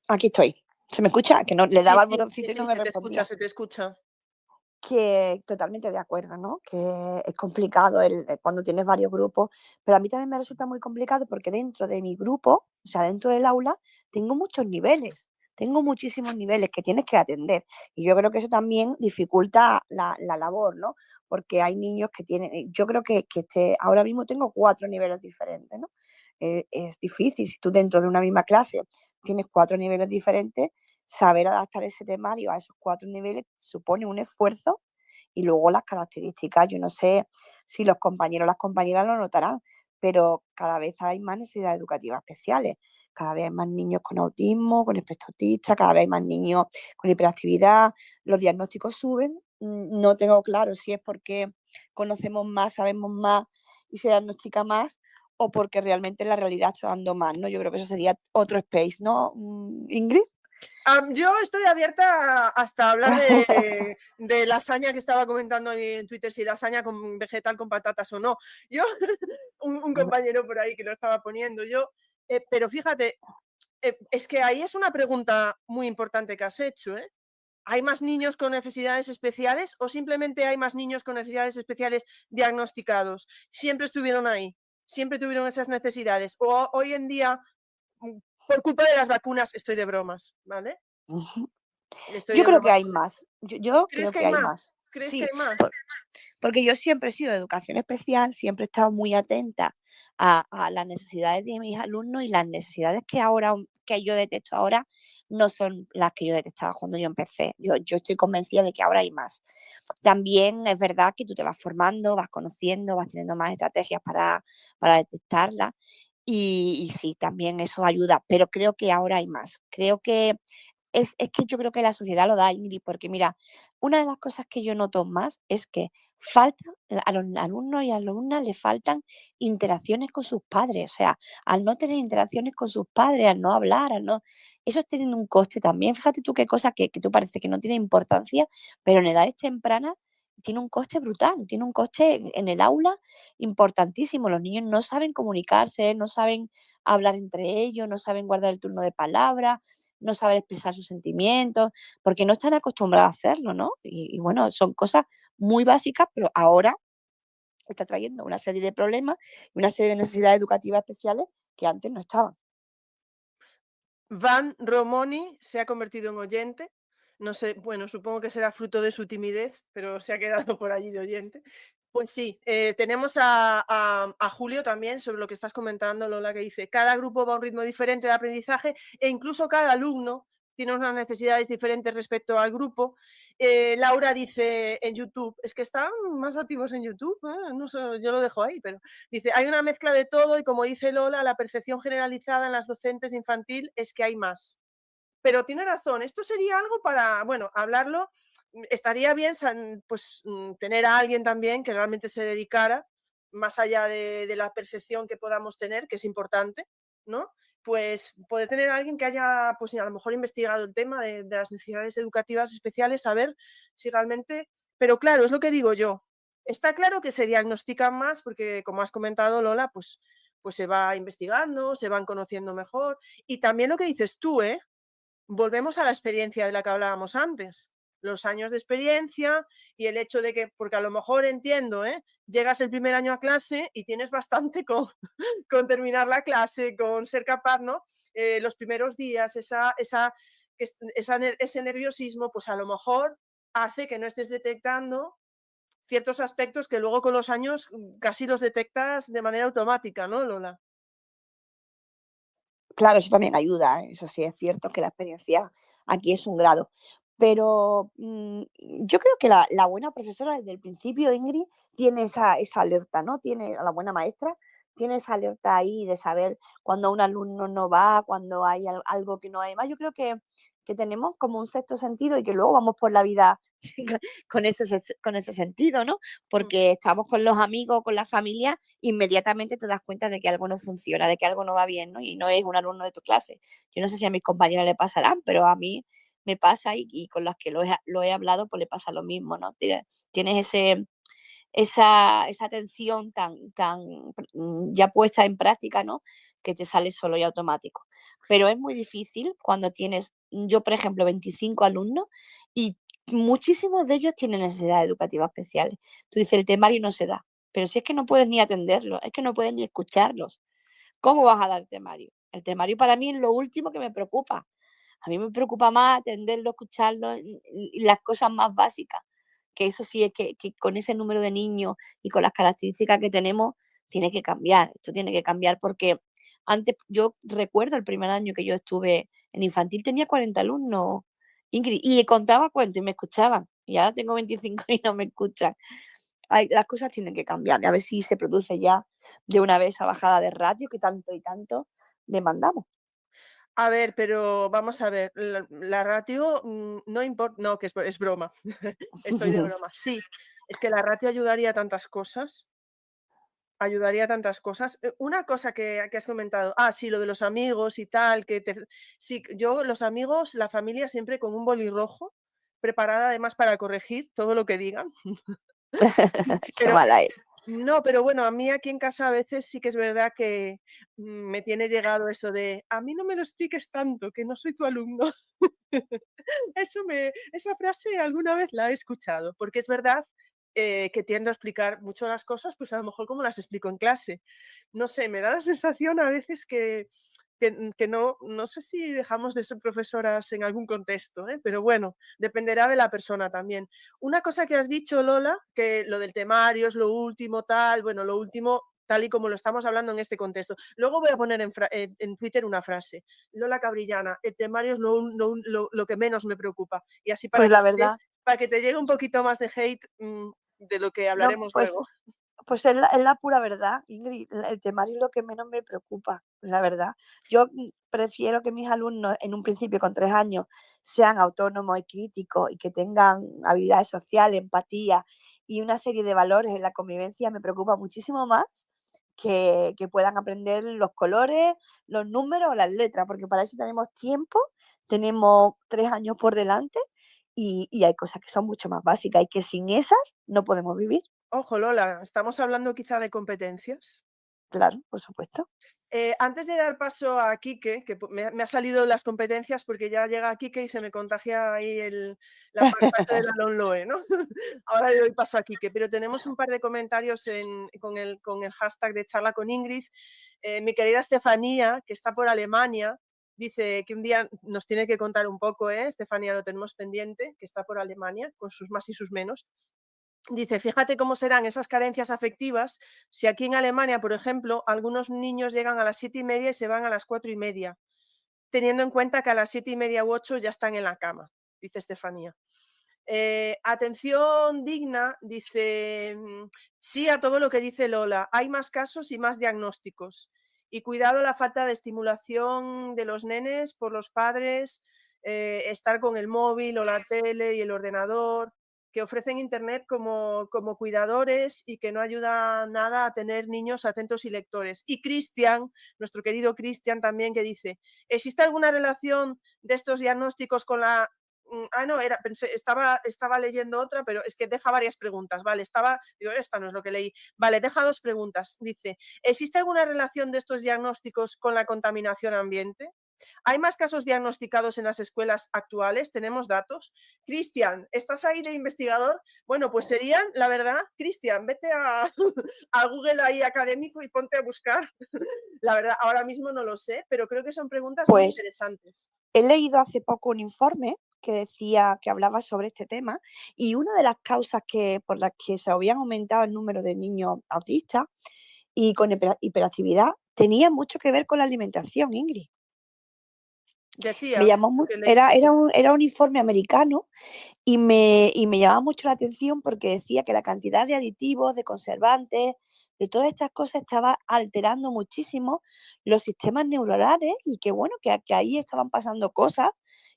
Aquí estoy. ¿Se me escucha? Que no le daba el Sí, botoncito y no me respondía. Se te escucha. Que totalmente de acuerdo, ¿no? Que es complicado cuando tienes varios grupos, pero a mí también me resulta muy complicado porque dentro de mi grupo, o sea, dentro del aula, tengo muchos niveles, tengo muchísimos niveles que tienes que atender. Y yo creo que eso también dificulta la labor, ¿no? Porque hay niños que tienen, yo creo que ahora mismo tengo 4 niveles diferentes, ¿no? Es difícil, si tú dentro de una misma clase tienes 4 niveles diferentes, saber adaptar ese temario a esos 4 niveles supone un esfuerzo. Y luego las características, yo no sé si los compañeros o las compañeras lo notarán, pero cada vez hay más necesidades educativas especiales, cada vez hay más niños con autismo, con espectro autista, cada vez hay más niños con hiperactividad, los diagnósticos suben, no tengo claro si es porque conocemos más, sabemos más y se diagnostica más, o porque realmente la realidad está dando más, ¿no? Yo creo que eso sería otro space, ¿no, Ingrid? Yo estoy abierta hasta hablar de lasaña que estaba comentando en Twitter, si lasaña con vegetal con patatas o no. Yo, un compañero por ahí que lo estaba poniendo, pero fíjate, es que ahí es una pregunta muy importante que has hecho, ¿eh? ¿Hay más niños con necesidades especiales o simplemente hay más niños con necesidades especiales diagnosticados? Siempre estuvieron ahí, siempre tuvieron esas necesidades. O hoy en día, por culpa de las vacunas, estoy de bromas, ¿vale? Yo creo que hay más. Yo creo que hay más. ¿Crees Sí, que hay más? porque yo siempre he sido de educación especial, siempre he estado muy atenta a las necesidades de mis alumnos, y las necesidades que yo detecto ahora no son las que yo detectaba cuando yo empecé. Yo estoy convencida de que ahora hay más. También es verdad que tú te vas formando, vas conociendo, vas teniendo más estrategias para detectarlas. Y sí, también eso ayuda, pero creo que ahora hay más. Creo que es que yo creo que la sociedad lo da, Ingrid, porque mira, una de las cosas que yo noto más es que a los alumnos y alumnas les faltan interacciones con sus padres. O sea, al no tener interacciones con sus padres, al no hablar, eso tiene un coste también. Fíjate tú qué cosa que tú parece que no tiene importancia, pero en edades tempranas tiene un coste brutal, tiene un coste en el aula importantísimo. Los niños no saben comunicarse, no saben hablar entre ellos, no saben guardar el turno de palabra, no saben expresar sus sentimientos, porque no están acostumbrados a hacerlo, ¿no? Y bueno, son cosas muy básicas, pero ahora está trayendo una serie de problemas y una serie de necesidades educativas especiales que antes no estaban. Van Romoni se ha convertido en oyente. No sé, bueno, supongo que será fruto de su timidez, pero se ha quedado por allí de oyente. Pues sí, tenemos a Julio también sobre lo que estás comentando, Lola, que dice, cada grupo va a un ritmo diferente de aprendizaje e incluso cada alumno tiene unas necesidades diferentes respecto al grupo. Laura dice en YouTube, es que están más activos en YouTube, no sé, yo lo dejo ahí, pero dice, hay una mezcla de todo y como dice Lola, la percepción generalizada en las docentes de infantil es que hay más. Pero tiene razón, esto sería algo para, bueno, hablarlo, estaría bien pues tener a alguien también que realmente se dedicara, más allá de la percepción que podamos tener, que es importante, ¿no? Pues poder tener a alguien que haya, pues a lo mejor investigado el tema de las necesidades educativas especiales, saber si realmente, pero claro, es lo que digo yo, está claro que se diagnostican más porque, como has comentado, Lola, pues se va investigando, se van conociendo mejor, y también lo que dices tú, volvemos a la experiencia de la que hablábamos antes, los años de experiencia y el hecho de que, porque a lo mejor entiendo, llegas el primer año a clase y tienes bastante con terminar la clase, con ser capaz, ¿no? Los primeros días, ese nerviosismo, pues a lo mejor hace que no estés detectando ciertos aspectos que luego con los años casi los detectas de manera automática, ¿no, Lola? Claro, eso también ayuda, ¿eh? Eso sí es cierto que la experiencia aquí es un grado. Pero yo creo que la buena profesora desde el principio, Ingrid, tiene esa alerta, ¿no? Tiene, la buena maestra, tiene esa alerta ahí de saber cuando un alumno no va, cuando hay algo que no hay más. Yo creo que tenemos como un sexto sentido y que luego vamos por la vida con ese sentido, ¿no? Porque estamos con los amigos, con la familia, inmediatamente te das cuenta de que algo no funciona, de que algo no va bien, ¿no? Y no es un alumno de tu clase. Yo no sé si a mis compañeros le pasarán, pero a mí me pasa y con las que lo he hablado, pues le pasa lo mismo, ¿no? Tienes esa atención tan ya puesta en práctica, ¿no? Que te sale solo y automático. Pero es muy difícil cuando tienes, yo por ejemplo, 25 alumnos y muchísimos de ellos tienen necesidades educativas especiales. Tú dices, el temario no se da, pero si es que no puedes ni atenderlos, es que no puedes ni escucharlos. ¿Cómo vas a dar el temario? El temario para mí es lo último que me preocupa. A mí me preocupa más atenderlo, escucharlo y las cosas más básicas. Que eso sí es que con ese número de niños y con las características que tenemos, tiene que cambiar. Esto tiene que cambiar porque antes, yo recuerdo el primer año que yo estuve en infantil, tenía 40 alumnos, Ingrid, y contaba cuentos y me escuchaban. Y ahora tengo 25 y no me escuchan. Las cosas tienen que cambiar. A ver si se produce ya de una vez esa bajada de ratio que tanto y tanto demandamos. A ver, pero vamos a ver, la ratio no importa, no, que es broma, estoy de broma. Sí, es que la ratio ayudaría a tantas cosas. Una cosa que has comentado, sí, lo de los amigos y tal, sí, yo, los amigos, la familia siempre con un boli rojo, preparada además para corregir todo lo que digan. Qué mala es. No, pero bueno, a mí aquí en casa a veces sí que es verdad que me tiene llegado eso de, a mí no me lo expliques tanto, que no soy tu alumno. Esa frase alguna vez la he escuchado, porque es verdad que tiendo a explicar mucho las cosas, pues a lo mejor como las explico en clase. No sé, me da la sensación a veces que no sé si dejamos de ser profesoras en algún contexto, pero bueno, dependerá de la persona también. Una cosa que has dicho, Lola, que lo del temario es lo último, tal, bueno, lo último tal y como lo estamos hablando en este contexto. Luego voy a poner en Twitter una frase. Lola Cabrillana, el temario es lo que menos me preocupa. Y así Pues la verdad. para que te llegue un poquito más de hate de lo que hablaremos luego. Pues es la pura verdad, Ingrid. El temario es lo que menos me preocupa, la verdad. Yo prefiero que mis alumnos, en un principio con 3 años, sean autónomos y críticos y que tengan habilidades sociales, empatía y una serie de valores en la convivencia. Me preocupa muchísimo más que puedan aprender los colores, los números o las letras, porque para eso tenemos tiempo, tenemos 3 años por delante y hay cosas que son mucho más básicas y que sin esas no podemos vivir. Ojo, Lola, ¿estamos hablando quizá de competencias? Claro, por supuesto. Antes de dar paso a Quique, que me ha salido las competencias porque ya llega Quique y se me contagia ahí la parte de la LONLOE, ¿no? Ahora le doy paso a Quique, pero tenemos un par de comentarios con el hashtag de charla con Ingrid. Mi querida Estefanía, que está por Alemania, dice que un día nos tiene que contar un poco, Estefanía, lo tenemos pendiente, que está por Alemania, con sus más y sus menos. Dice, fíjate cómo serán esas carencias afectivas si aquí en Alemania, por ejemplo, algunos niños llegan a las 7:30 y se van a las 4:30, teniendo en cuenta que a las 7:30 u 8 ya están en la cama, dice Estefanía. Atención digna, dice, sí a todo lo que dice Lola, hay más casos y más diagnósticos. Y cuidado la falta de estimulación de los nenes por los padres, estar con el móvil o la tele y el ordenador, que ofrecen internet como cuidadores y que no ayuda nada a tener niños atentos y lectores. Y Cristian, nuestro querido Cristian también, que dice, ¿existe alguna relación de estos diagnósticos con la... no, estaba leyendo otra, pero es que deja varias preguntas, vale, digo, esta no es lo que leí, vale, deja 2 preguntas, dice, ¿existe alguna relación de estos diagnósticos con la contaminación ambiente? ¿Hay más casos diagnosticados en las escuelas actuales? ¿Tenemos datos? Cristian, ¿estás ahí de investigador? Bueno, pues serían, la verdad, Cristian, vete a Google ahí académico y ponte a buscar. La verdad, ahora mismo no lo sé, pero creo que son preguntas muy interesantes. He leído hace poco un informe que decía, que hablaba sobre este tema, y una de las causas por las que se habían aumentado el número de niños autistas y con hiperactividad tenía mucho que ver con la alimentación, Ingrid. Decía, me llamó era un informe americano y me llamaba mucho la atención porque decía que la cantidad de aditivos, de conservantes, de todas estas cosas estaba alterando muchísimo los sistemas neuronales y que bueno, que ahí estaban pasando cosas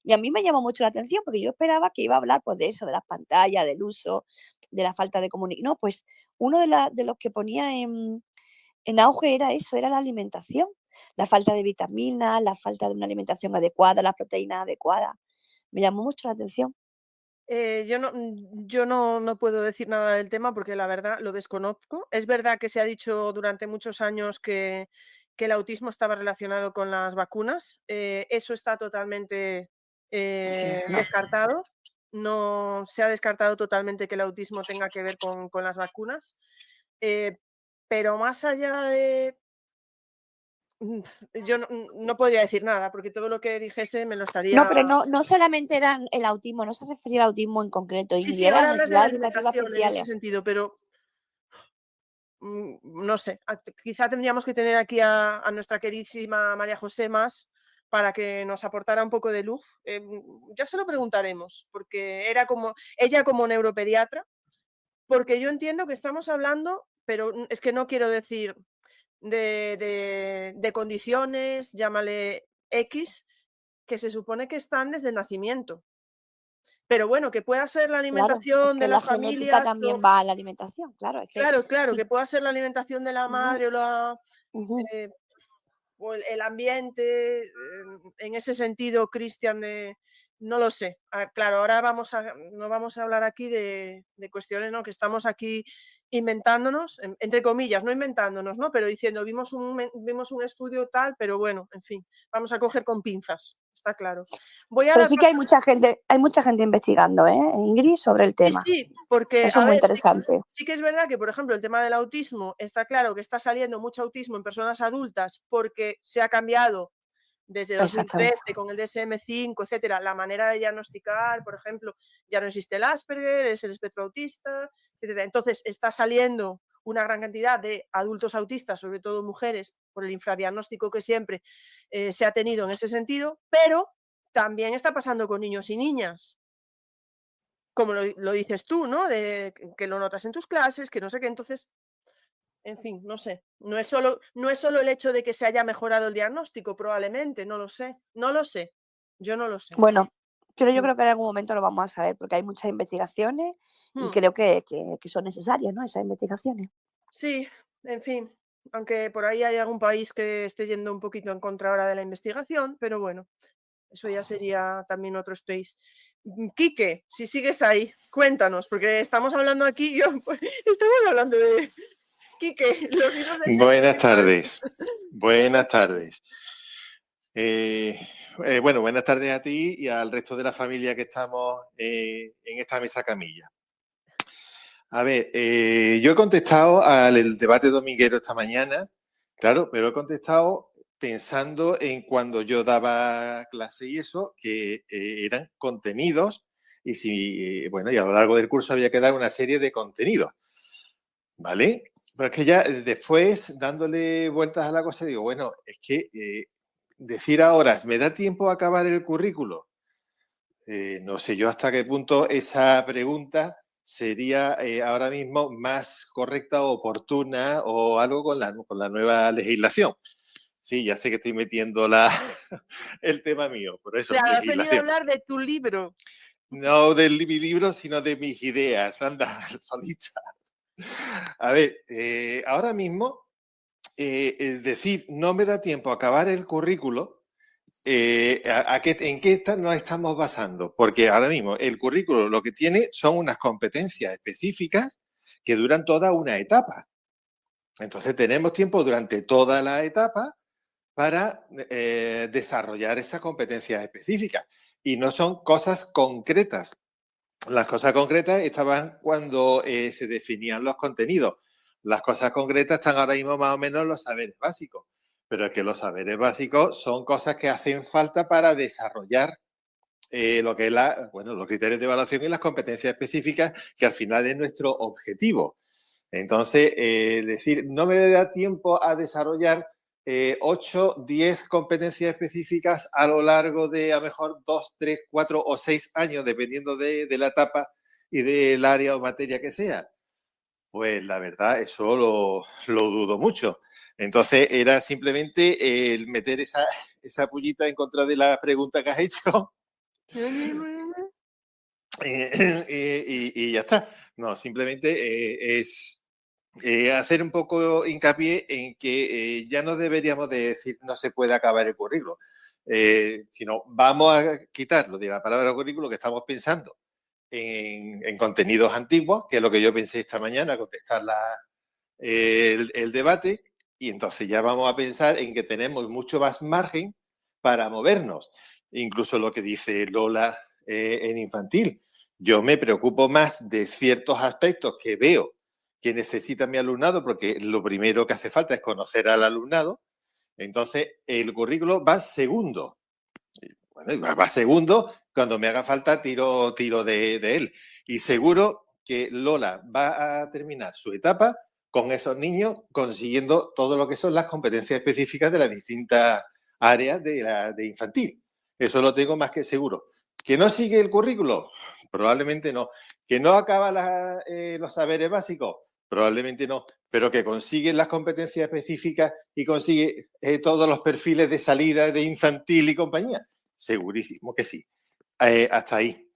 y a mí me llamó mucho la atención porque yo esperaba que iba a hablar pues de eso, de las pantallas, del uso, de la falta de comunicación. No, pues uno de los que ponía en auge era eso, era la alimentación, la falta de vitaminas, la falta de una alimentación adecuada, las proteínas adecuadas. Me llamó mucho la atención. Yo no puedo decir nada del tema porque la verdad lo desconozco. Es verdad que se ha dicho durante muchos años que el autismo estaba relacionado con las vacunas. Eso está totalmente descartado. No se ha descartado totalmente que el autismo tenga que ver con las vacunas. Pero más allá de... Yo no podría decir nada porque todo lo que dijese me lo estaría... No, pero no solamente era el autismo, no se refería al autismo en concreto. Sí, Era ahora hablas de la necesidades educativas alimentación en ese especiales. sentido, pero no sé, quizá tendríamos que tener aquí a nuestra queridísima María José más para que nos aportara un poco de luz. Ya se lo preguntaremos, porque ella como neuropediatra, porque yo entiendo que estamos hablando, pero es que no quiero decir de condiciones, llámale X, que se supone que están desde el nacimiento. Pero bueno, que pueda ser la alimentación claro, es que de la las genética familias. también va a la alimentación, claro. Es que, Claro, sí. que pueda ser la alimentación de la madre o el ambiente, en ese sentido, Cristian, no lo sé. Claro, ahora no vamos a hablar aquí de cuestiones, ¿no? Que estamos aquí inventándonos, entre comillas, no inventándonos, ¿no? Pero diciendo, vimos un estudio tal, pero bueno, en fin, vamos a coger con pinzas, está claro. Pero sí que hay mucha gente investigando, Ingrid, sobre el tema. Sí, porque eso es muy interesante. Sí que es verdad que, por ejemplo, el tema del autismo, está claro que está saliendo mucho autismo en personas adultas porque se ha cambiado desde 2013 con el DSM-5, etcétera, la manera de diagnosticar, por ejemplo, ya no existe el Asperger, es el espectro autista, etcétera. Entonces está saliendo una gran cantidad de adultos autistas, sobre todo mujeres, por el infradiagnóstico que siempre se ha tenido en ese sentido, pero también está pasando con niños y niñas. Como lo dices tú, ¿no? De que lo notas en tus clases, que no sé qué, entonces, en fin, no sé. No es solo el hecho de que se haya mejorado el diagnóstico, probablemente, no lo sé. Yo no lo sé. Bueno, pero yo creo que en algún momento lo vamos a saber, porque hay muchas investigaciones y creo que son necesarias, ¿no? Esas investigaciones. Sí, en fin, aunque por ahí hay algún país que esté yendo un poquito en contra ahora de la investigación, pero bueno, eso ya sería también otro space. Quique, si sigues ahí, cuéntanos, porque estamos hablando aquí, estamos hablando de Quique, los libros de... Buenas tardes. Buenas tardes. Bueno, buenas tardes a ti y al resto de la familia que estamos en esta mesa camilla. A ver, yo he contestado al debate dominguero esta mañana, claro, pero he contestado pensando en cuando yo daba clase y eso, que eran contenidos y y a lo largo del curso había que dar una serie de contenidos, ¿vale? Pero es que ya después, dándole vueltas a la cosa, digo, bueno, es que decir ahora, ¿me da tiempo a acabar el currículo? No sé yo hasta qué punto esa pregunta sería ahora mismo más correcta o oportuna o algo con la nueva legislación. Sí, ya sé que estoy metiendo el tema mío, por eso, Claro, has venido a legislación. hablar de tu libro. No de mi libro, sino de mis ideas, anda, solita. A ver, ahora mismo, decir no me da tiempo a acabar el currículo, ¿en qué nos estamos basando? Porque ahora mismo el currículo lo que tiene son unas competencias específicas que duran toda una etapa. Entonces tenemos tiempo durante toda la etapa para desarrollar esas competencias específicas. Y no son cosas concretas. Las cosas concretas estaban cuando se definían los contenidos. Las cosas concretas están ahora mismo más o menos en los saberes básicos. Pero es que los saberes básicos son cosas que hacen falta para desarrollar lo que es los criterios de evaluación y las competencias específicas, que al final es nuestro objetivo. Entonces, decir, no me da tiempo a desarrollar 8, 10 competencias específicas a lo largo de a lo mejor 2, 3, 4 o 6 años, dependiendo de la etapa y del área o materia que sea. Pues la verdad, eso lo dudo mucho. Entonces, era simplemente el meter esa pullita en contra de la pregunta que has hecho. Y ya está. No, simplemente es hacer un poco hincapié en que ya no deberíamos de decir no se puede acabar el currículo. sino vamos a quitar lo de la palabra currículo, que estamos pensando en contenidos antiguos, que es lo que yo pensé esta mañana, contestar el debate, y entonces ya vamos a pensar en que tenemos mucho más margen para movernos. Incluso lo que dice Lola en infantil. Yo me preocupo más de ciertos aspectos que veo que necesita mi alumnado, porque lo primero que hace falta es conocer al alumnado. Entonces, el currículo va segundo. Bueno, va segundo, cuando me haga falta tiro de él. Y seguro que Lola va a terminar su etapa con esos niños consiguiendo todo lo que son las competencias específicas de las distintas áreas de infantil. Eso lo tengo más que seguro. ¿Que no sigue el currículo? Probablemente no. ¿Que no acaba los saberes básicos? Probablemente no. Pero que consigue las competencias específicas y consigue todos los perfiles de salida de infantil y compañía. Segurísimo que sí. Hasta ahí.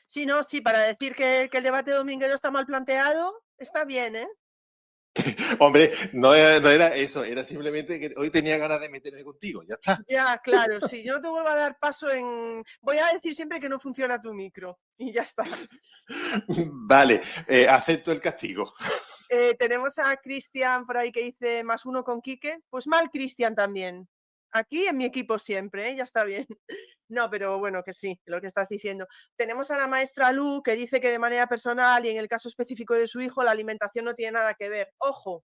Sí, no, sí, para decir que el debate dominguero está mal planteado, está bien, ¿eh? Hombre, no era eso, era simplemente que hoy tenía ganas de meterme contigo, ya está. Ya, claro, sí, yo no te vuelvo a dar paso en... Voy a decir siempre que no funciona tu micro y ya está. Vale, acepto el castigo. Tenemos a Cristian por ahí que dice +1 con Quique. Pues mal Cristian también. Aquí en mi equipo siempre, ¿eh? Ya está bien. No, pero bueno, que sí, lo que estás diciendo. Tenemos a la maestra Lu que dice que de manera personal y en el caso específico de su hijo la alimentación no tiene nada que ver. Ojo,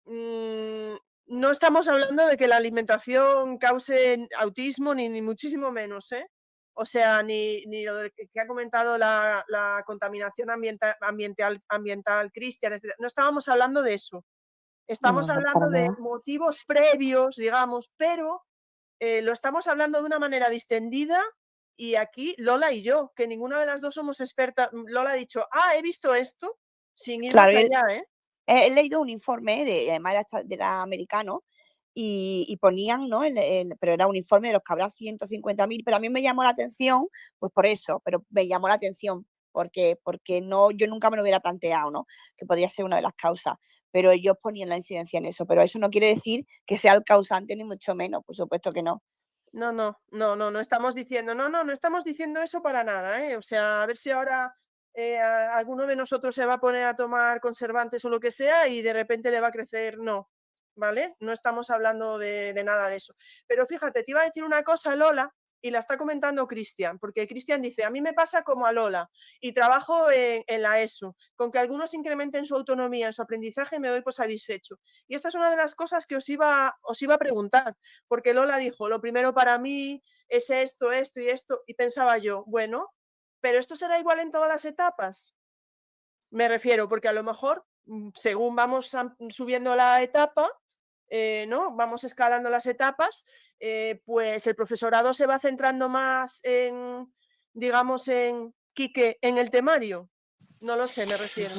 no estamos hablando de que la alimentación cause autismo ni muchísimo menos, ¿eh? O sea, ni lo que ha comentado la contaminación ambiental Cristian, etc. No estábamos hablando de eso. Estamos hablando de motivos previos, digamos, pero lo estamos hablando de una manera distendida y aquí Lola y yo, que ninguna de las dos somos expertas. Lola ha dicho, he visto esto, sin ir más allá, ¿eh? He leído un informe, además era americano, y ponían, ¿no? Pero era un informe de los que habrá 150.000, pero a mí me llamó la atención, pues por eso, pero me llamó la atención, porque no, yo nunca me lo hubiera planteado, ¿no? Que podría ser una de las causas, pero ellos ponían la incidencia en eso, pero eso no quiere decir que sea el causante ni mucho menos, por supuesto que no. No estamos diciendo, no estamos diciendo eso para nada, ¿eh? O sea, a ver si ahora alguno de nosotros se va a poner a tomar conservantes o lo que sea y de repente le va a crecer, no, ¿vale? No estamos hablando de nada de eso. Pero fíjate, te iba a decir una cosa, Lola, y la está comentando Cristian, porque Cristian dice, a mí me pasa como a Lola y trabajo en la ESO, con que algunos incrementen su autonomía en su aprendizaje me doy por satisfecho. Y esta es una de las cosas que os iba a preguntar, porque Lola dijo, lo primero para mí es esto y esto, y pensaba yo, bueno, pero esto será igual en todas las etapas. Me refiero, porque a lo mejor, según vamos subiendo la etapa, ¿no? Vamos escalando las etapas, pues el profesorado se va centrando más en, digamos, en Quique, en el temario. No lo sé, me refiero.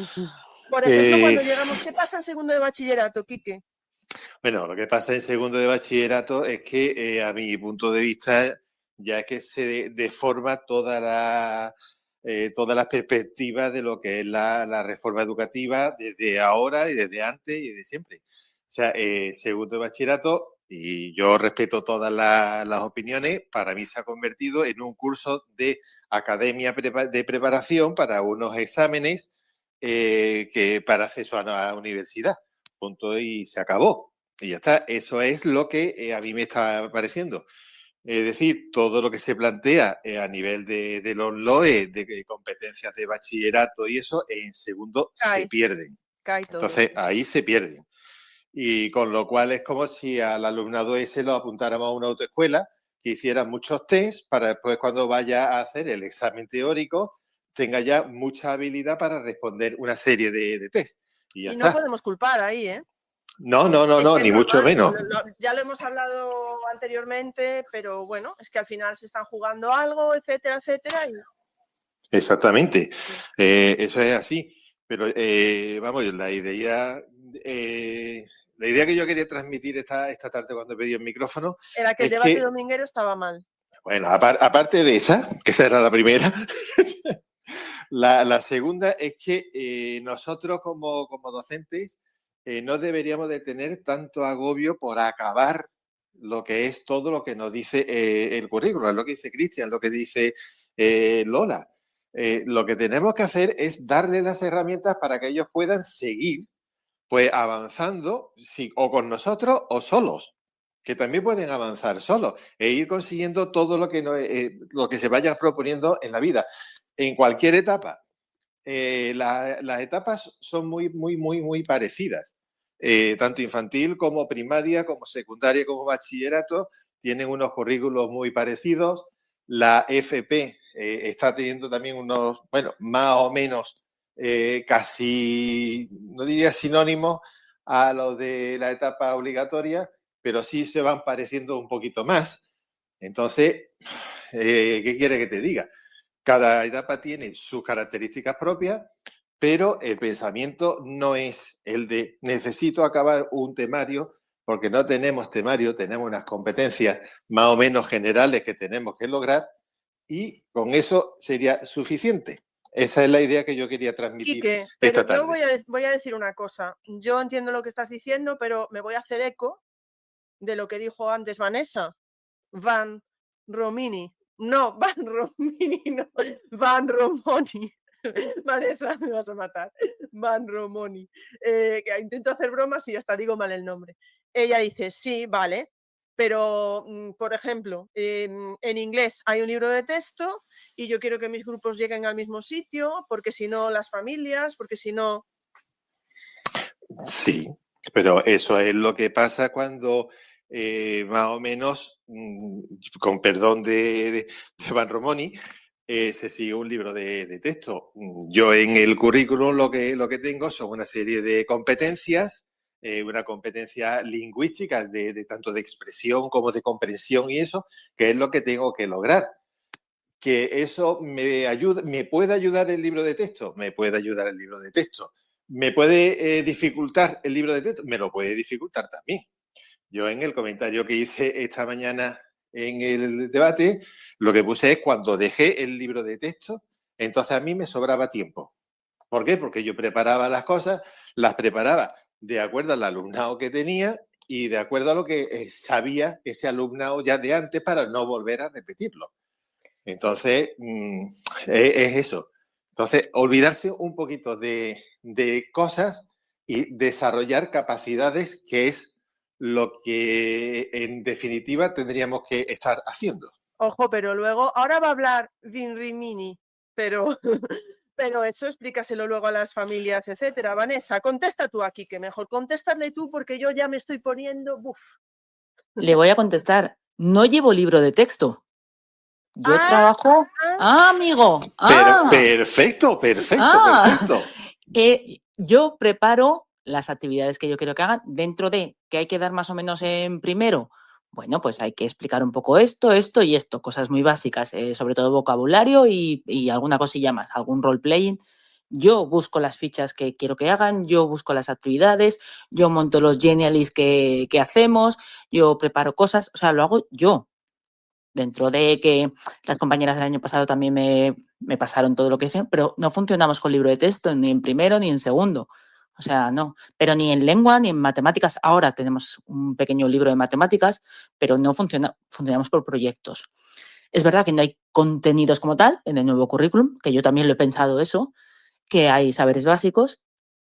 Por ejemplo, cuando llegamos, ¿qué pasa en segundo de bachillerato, Quique? Bueno, lo que pasa en segundo de bachillerato es que, a mi punto de vista, ya que se deforma todas las perspectivas de lo que es la reforma educativa desde ahora y desde antes y desde siempre. O sea, segundo de bachillerato, y yo respeto todas las opiniones, para mí se ha convertido en un curso de academia de preparación para unos exámenes que para acceso a la universidad. Punto y se acabó. Y ya está. Eso es lo que a mí me está pareciendo. Es decir, todo lo que se plantea a nivel de los LOE, de competencias de bachillerato y eso, en segundo se pierden. Entonces, ahí se pierden. Y con lo cual es como si al alumnado ese lo apuntáramos a una autoescuela, que hiciera muchos tests para después cuando vaya a hacer el examen teórico tenga ya mucha habilidad para responder una serie de tests. Y ya está. No podemos culpar ahí, ¿eh? No, ni mucho menos. Ya lo hemos hablado anteriormente, pero bueno, es que al final se están jugando algo, etcétera. Exactamente, eso es así. Pero vamos, la idea que yo quería transmitir esta tarde cuando pedí el micrófono era que el debate dominguero estaba mal. Bueno, aparte de esa, que esa era la primera, la segunda es que nosotros como docentes no deberíamos de tener tanto agobio por acabar lo que es todo lo que nos dice el currículum, lo que dice Cristian, lo que dice Lola. Lo que tenemos que hacer es darle las herramientas para que ellos puedan seguir pues avanzando o con nosotros o solos, que también pueden avanzar solos e ir consiguiendo todo lo que se vayan proponiendo en la vida, en cualquier etapa. Las etapas son muy parecidas. Tanto infantil como primaria, como secundaria, como bachillerato, tienen unos currículos muy parecidos. La FP está teniendo también unos, bueno, más o menos casi, no diría sinónimos a los de la etapa obligatoria, pero sí se van pareciendo un poquito más. Entonces, ¿qué quiere que te diga? Cada etapa tiene sus características propias, pero el pensamiento no es el de necesito acabar un temario, porque no tenemos temario, tenemos unas competencias más o menos generales que tenemos que lograr y con eso sería suficiente. Esa es la idea que yo quería transmitir Quique, esta pero tarde. yo voy a decir una cosa. Yo entiendo lo que estás diciendo, pero me voy a hacer eco de lo que dijo antes Vanessa. Van Romini. No, Van Romini, no. Van Romoni. Vanessa, me vas a matar. Van Romoni. Que intento hacer bromas y hasta digo mal el nombre. Ella dice, sí, vale, pero, por ejemplo, en inglés hay un libro de texto y yo quiero que mis grupos lleguen al mismo sitio, porque si no las familias, porque si no... Sí, pero eso es lo que pasa cuando más o menos, con perdón de Van Romoni, se sigue un libro de texto. Yo en el currículum lo que tengo son una serie de competencias, una competencia lingüística de tanto de expresión como de comprensión y eso, que es lo que tengo que lograr. Que eso me puede ayudar el libro de texto, me puede ayudar el libro de texto. ¿Me puede dificultar el libro de texto? Me lo puede dificultar también. Yo en el comentario que hice esta mañana en el debate, lo que puse es cuando dejé el libro de texto, entonces a mí me sobraba tiempo. ¿Por qué? Porque yo preparaba las cosas, las preparaba de acuerdo al alumnado que tenía y de acuerdo a lo que sabía ese alumnado ya de antes para no volver a repetirlo. Entonces, es eso. Entonces, olvidarse un poquito de cosas y desarrollar capacidades, que es lo que en definitiva tendríamos que estar haciendo. Ojo, pero luego, ahora va a hablar Vinrimini, pero, pero eso explícaselo luego a las familias, etcétera. Vanessa, contesta tú aquí, que mejor contéstale tú porque yo ya me estoy poniendo... Uf. Le voy a contestar, no llevo libro de texto. Yo trabajo... amigo. Perfecto. Yo preparo las actividades que yo quiero que hagan dentro de que hay que dar más o menos en primero. Bueno, pues hay que explicar un poco esto y esto, cosas muy básicas, sobre todo vocabulario y alguna cosilla más, algún role-playing. Yo busco las fichas que quiero que hagan, yo busco las actividades, yo monto los Genialis que hacemos, yo preparo cosas, o sea, lo hago yo. Dentro de que las compañeras del año pasado también me pasaron todo lo que hicieron, pero no funcionamos con libro de texto ni en primero ni en segundo. O sea, no. Pero ni en lengua ni en matemáticas. Ahora tenemos un pequeño libro de matemáticas, pero no funcionamos por proyectos. Es verdad que no hay contenidos como tal en el nuevo currículum, que yo también lo he pensado eso, que hay saberes básicos,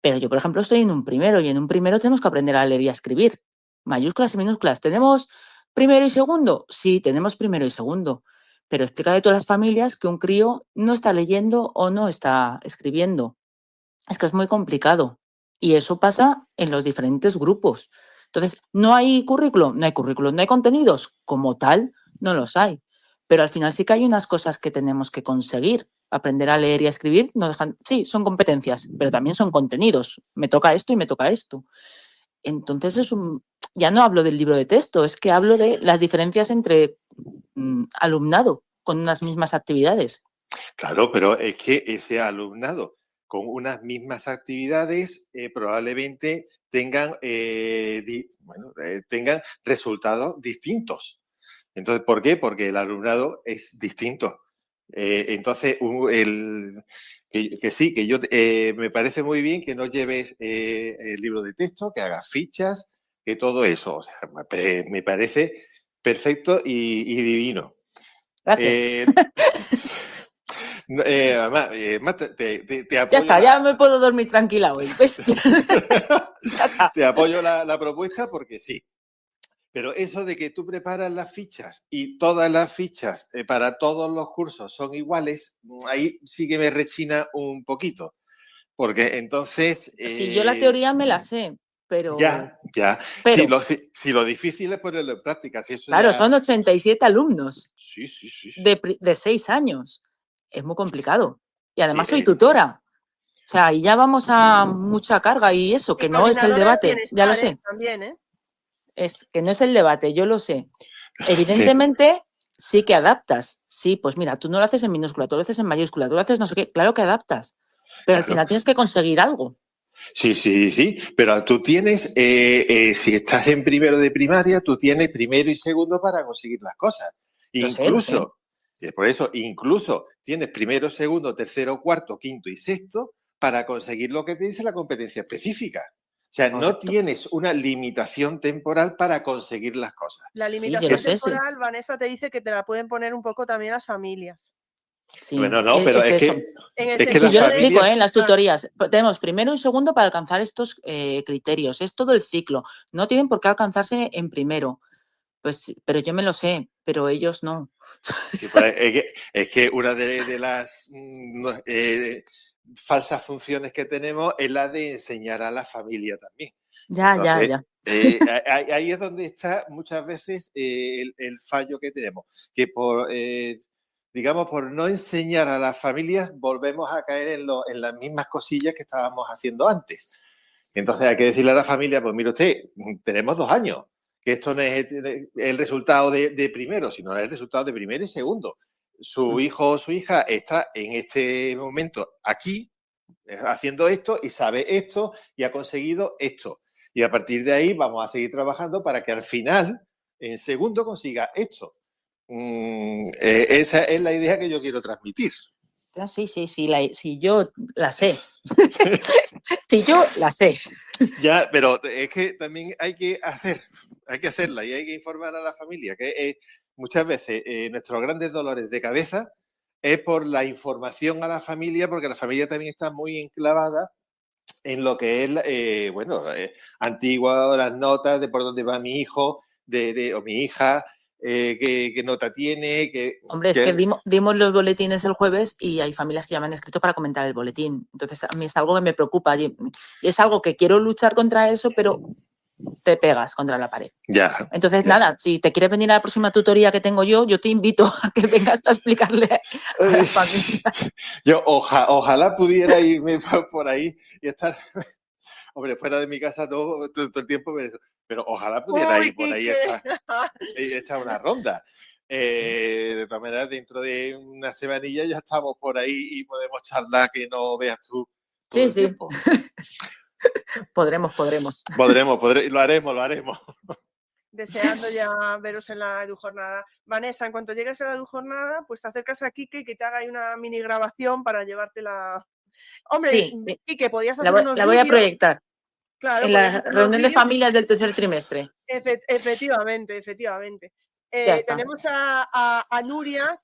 pero yo, por ejemplo, estoy en un primero y en un primero tenemos que aprender a leer y a escribir. Mayúsculas y minúsculas. ¿Tenemos primero y segundo? Sí, tenemos primero y segundo. Pero explícale a todas las familias que un crío no está leyendo o no está escribiendo. Es que es muy complicado. Y eso pasa en los diferentes grupos. Entonces, ¿no hay currículum? No hay currículum. ¿No hay contenidos? Como tal, no los hay. Pero al final sí que hay unas cosas que tenemos que conseguir. Aprender a leer y a escribir no dejan. Sí, son competencias, pero también son contenidos. Me toca esto y me toca esto. Entonces ya no hablo del libro de texto, es que hablo de las diferencias entre alumnado con unas mismas actividades. Claro, pero es que ese alumnado con unas mismas actividades probablemente tengan, tengan resultados distintos. Entonces, ¿por qué? Porque el alumnado es distinto. Entonces, que sí, que yo me parece muy bien que no lleves el libro de texto, que hagas fichas, que todo eso. O sea, me parece perfecto y divino. Gracias. Además, te Ya apoyo está, ya me puedo dormir tranquila hoy, ¿ves? te apoyo la propuesta porque sí. Pero eso de que tú preparas las fichas y todas las fichas para todos los cursos son iguales, ahí sí que me rechina un poquito. Porque entonces... Sí, yo la teoría me la sé, pero... Ya. Pero Si lo difícil es ponerlo en práctica. Si eso claro, ya... son 87 alumnos Sí. de 6 años. Es muy complicado. Y además Sí, soy tutora. O sea, y ya vamos a mucha carga y eso, Y que no es el coordinadora de debate, ya lo bienestar, sé. también, ¿eh? Es que no es el debate, yo lo sé. sí. Evidentemente, sí que adaptas. Sí, pues mira, tú no lo haces en minúscula, tú lo haces en mayúscula, tú lo haces no sé qué. Claro que adaptas. Pero al Claro. final tienes que conseguir algo. Sí. Pero tú tienes, si estás en primero de primaria, tú tienes primero y segundo para conseguir las cosas. Lo sé. Por eso, incluso tienes primero, segundo, tercero, cuarto, quinto y sexto para conseguir lo que te dice la competencia específica. O sea, Correcto. No tienes una limitación temporal para conseguir las cosas. La Sí, limitación yo lo sé, temporal, Vanessa, te dice que te la pueden poner un poco también las familias. Sí, Bueno, no, pero es eso. que, En el es que sentido las Sí, yo lo de... explico familias... en las tutorías. Tenemos primero y segundo para alcanzar estos criterios. Es todo el ciclo. No tienen por qué alcanzarse en primero. Pues, pero yo me lo sé, pero ellos no. Sí, pues es que una de las falsas funciones que tenemos es la de enseñar a la familia también. Ya. Ahí es donde está muchas veces el fallo que tenemos, que digamos, por no enseñar a las familias volvemos a caer en las mismas cosillas que estábamos haciendo antes. Entonces hay que decirle a la familia, pues mire usted, tenemos 2 años, que esto no es el resultado de primero, sino el resultado de primero y segundo. Su hijo o su hija está en este momento aquí, haciendo esto y sabe esto y ha conseguido esto. Y a partir de ahí vamos a seguir trabajando para que al final, en segundo, consiga esto. Esa es la idea que yo quiero transmitir. Sí, sí, yo la sé. Sí, yo la sé. Ya, pero es que también hay que hacerla y hay que informar a la familia, que muchas veces nuestros grandes dolores de cabeza es por la información a la familia, porque la familia también está muy enclavada en lo que es, antiguo, las notas de por dónde va mi hijo o mi hija, qué nota tiene. Hombre, es que dimos los boletines el jueves y hay familias que ya me han escrito para comentar el boletín. Entonces, a mí es algo que me preocupa y es algo que quiero luchar contra eso, pero te pegas contra la pared. Ya. Entonces, nada, si te quieres venir a la próxima tutoría que tengo yo te invito a que vengas a explicarle a las familias. Yo ojalá pudiera irme por ahí y estar, hombre, fuera de mi casa todo el tiempo, pero ojalá pudiera ir por ahí y echar una ronda. De todas maneras, dentro de una semanilla ya estamos por ahí y podemos charlar, que no veas tú todo el tiempo. Podremos. Lo haremos. Deseando ya veros en la EduJornada. Vanessa, en cuanto llegues a la EduJornada, pues te acercas a Quique y que te haga ahí una mini grabación para llevártela. Hombre, Sí, Quique, podías hacer la voy a proyectar. Claro, en la reunión de familias del tercer trimestre. Efectivamente. Tenemos a Nuria,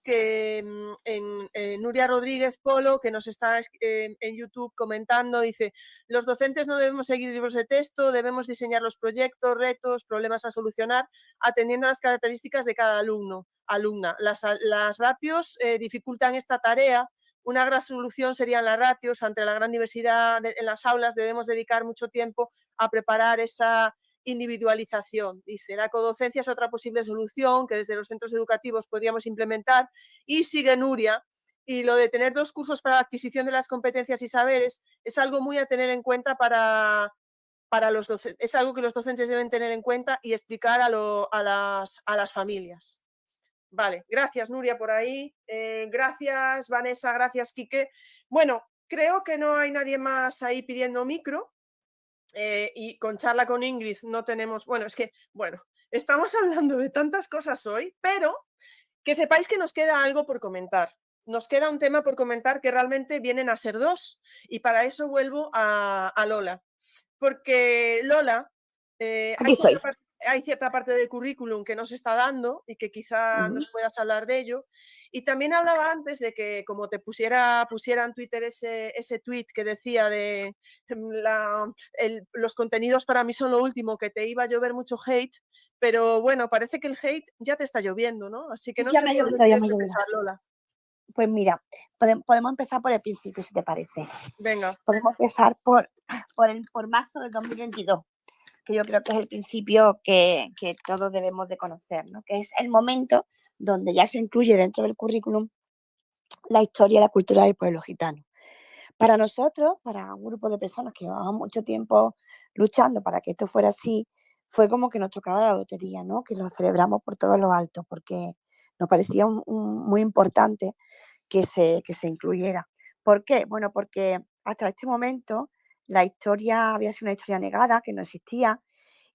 Nuria Rodríguez Polo, que nos está en YouTube comentando, dice: los docentes no debemos seguir libros de texto, debemos diseñar los proyectos, retos, problemas a solucionar, atendiendo a las características de cada alumna. Las ratios dificultan esta tarea. Una gran solución serían las ratios. Ante la gran diversidad en las aulas debemos dedicar mucho tiempo a preparar esa individualización. Dice, la codocencia es otra posible solución que desde los centros educativos podríamos implementar. Y sigue Nuria, y lo de tener 2 cursos para la adquisición de las competencias y saberes es algo muy a tener en cuenta para los docentes. Es algo que los docentes deben tener en cuenta y explicar a las familias. Vale, gracias Nuria por ahí, gracias Vanessa, gracias Quique. Bueno, creo que no hay nadie más ahí pidiendo micro y con Charla con Ingrid no tenemos, estamos hablando de tantas cosas hoy, pero que sepáis que nos queda algo por comentar. Nos queda un tema por comentar que realmente vienen a ser 2 y para eso vuelvo a Lola, porque Lola Hay cierta parte del currículum que no se está dando y que quizá nos puedas hablar de ello. Y también hablaba antes de que como te pusiera en Twitter ese tweet que decía de los contenidos para mí son lo último, que te iba a llover mucho hate, pero bueno, parece que el hate ya te está lloviendo, ¿no? Así que no sé por dónde quieres empezar, Lola. Pues mira, podemos empezar por el principio, si te parece. Venga. Podemos empezar por marzo del 2022, que yo creo que es el principio que todos debemos de conocer, ¿no? Que es el momento donde ya se incluye dentro del currículum la historia y la cultura del pueblo gitano. Para nosotros, para un grupo de personas que llevaban mucho tiempo luchando para que esto fuera así, fue como que nos tocaba la lotería, ¿no? Que lo celebramos por todos los altos, porque nos parecía muy importante que se incluyera. ¿Por qué? Bueno, porque hasta este momento la historia había sido una historia negada, que no existía,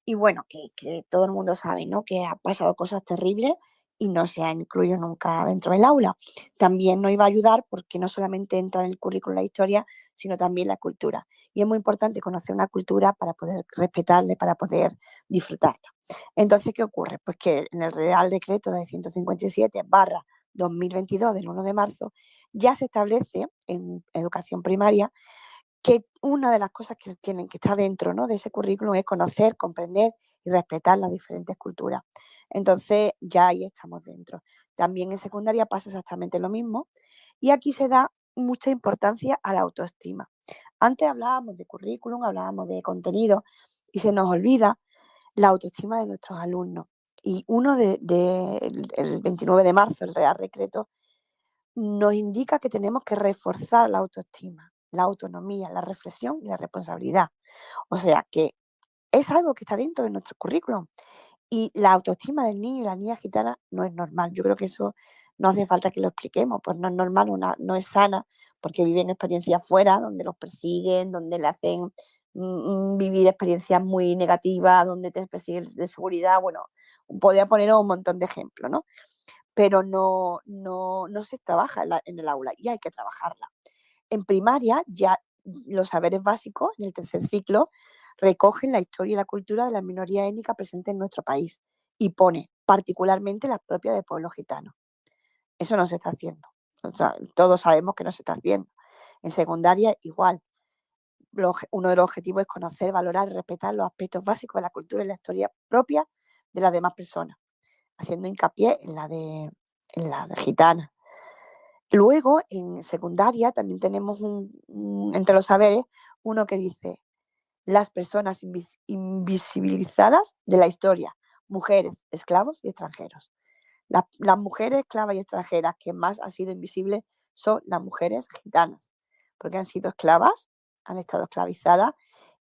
y bueno, que todo el mundo sabe, ¿no? Que ha pasado cosas terribles y no se ha incluido nunca dentro del aula. También nos iba a ayudar porque no solamente entra en el currículum la historia, sino también la cultura. Y es muy importante conocer una cultura para poder respetarla, para poder disfrutarla. Entonces, ¿qué ocurre? Pues que en el Real Decreto de 157/2022 del 1 de marzo ya se establece en educación primaria que una de las cosas que tienen que estar dentro, ¿no?, de ese currículum es conocer, comprender y respetar las diferentes culturas. Entonces, ya ahí estamos dentro. También en secundaria pasa exactamente lo mismo y aquí se da mucha importancia a la autoestima. Antes hablábamos de currículum, hablábamos de contenido y se nos olvida la autoestima de nuestros alumnos. Y el 29 de marzo, el Real Decreto, nos indica que tenemos que reforzar la autoestima, la autonomía, la reflexión y la responsabilidad. O sea que es algo que está dentro de nuestro currículum. Y la autoestima del niño y la niña gitana no es normal. Yo creo que eso no hace falta que lo expliquemos, pues no es normal, no es sana, porque viven experiencias fuera, donde los persiguen, donde le hacen vivir experiencias muy negativas, donde te persiguen de seguridad. Bueno, podría poner un montón de ejemplos, ¿no? Pero no se trabaja en el aula y hay que trabajarla. En primaria ya los saberes básicos, en el tercer ciclo, recogen la historia y la cultura de las minorías étnicas presentes en nuestro país y pone particularmente las propias del pueblo gitano. Eso no se está haciendo. O sea, todos sabemos que no se está haciendo. En secundaria igual. Uno de los objetivos es conocer, valorar y respetar los aspectos básicos de la cultura y la historia propia de las demás personas, haciendo hincapié en la de gitana. Luego, en secundaria, también tenemos entre los saberes uno que dice las personas invisibilizadas de la historia, mujeres, esclavos y extranjeros. Las mujeres esclavas y extranjeras que más han sido invisibles son las mujeres gitanas, porque han sido esclavas, han estado esclavizadas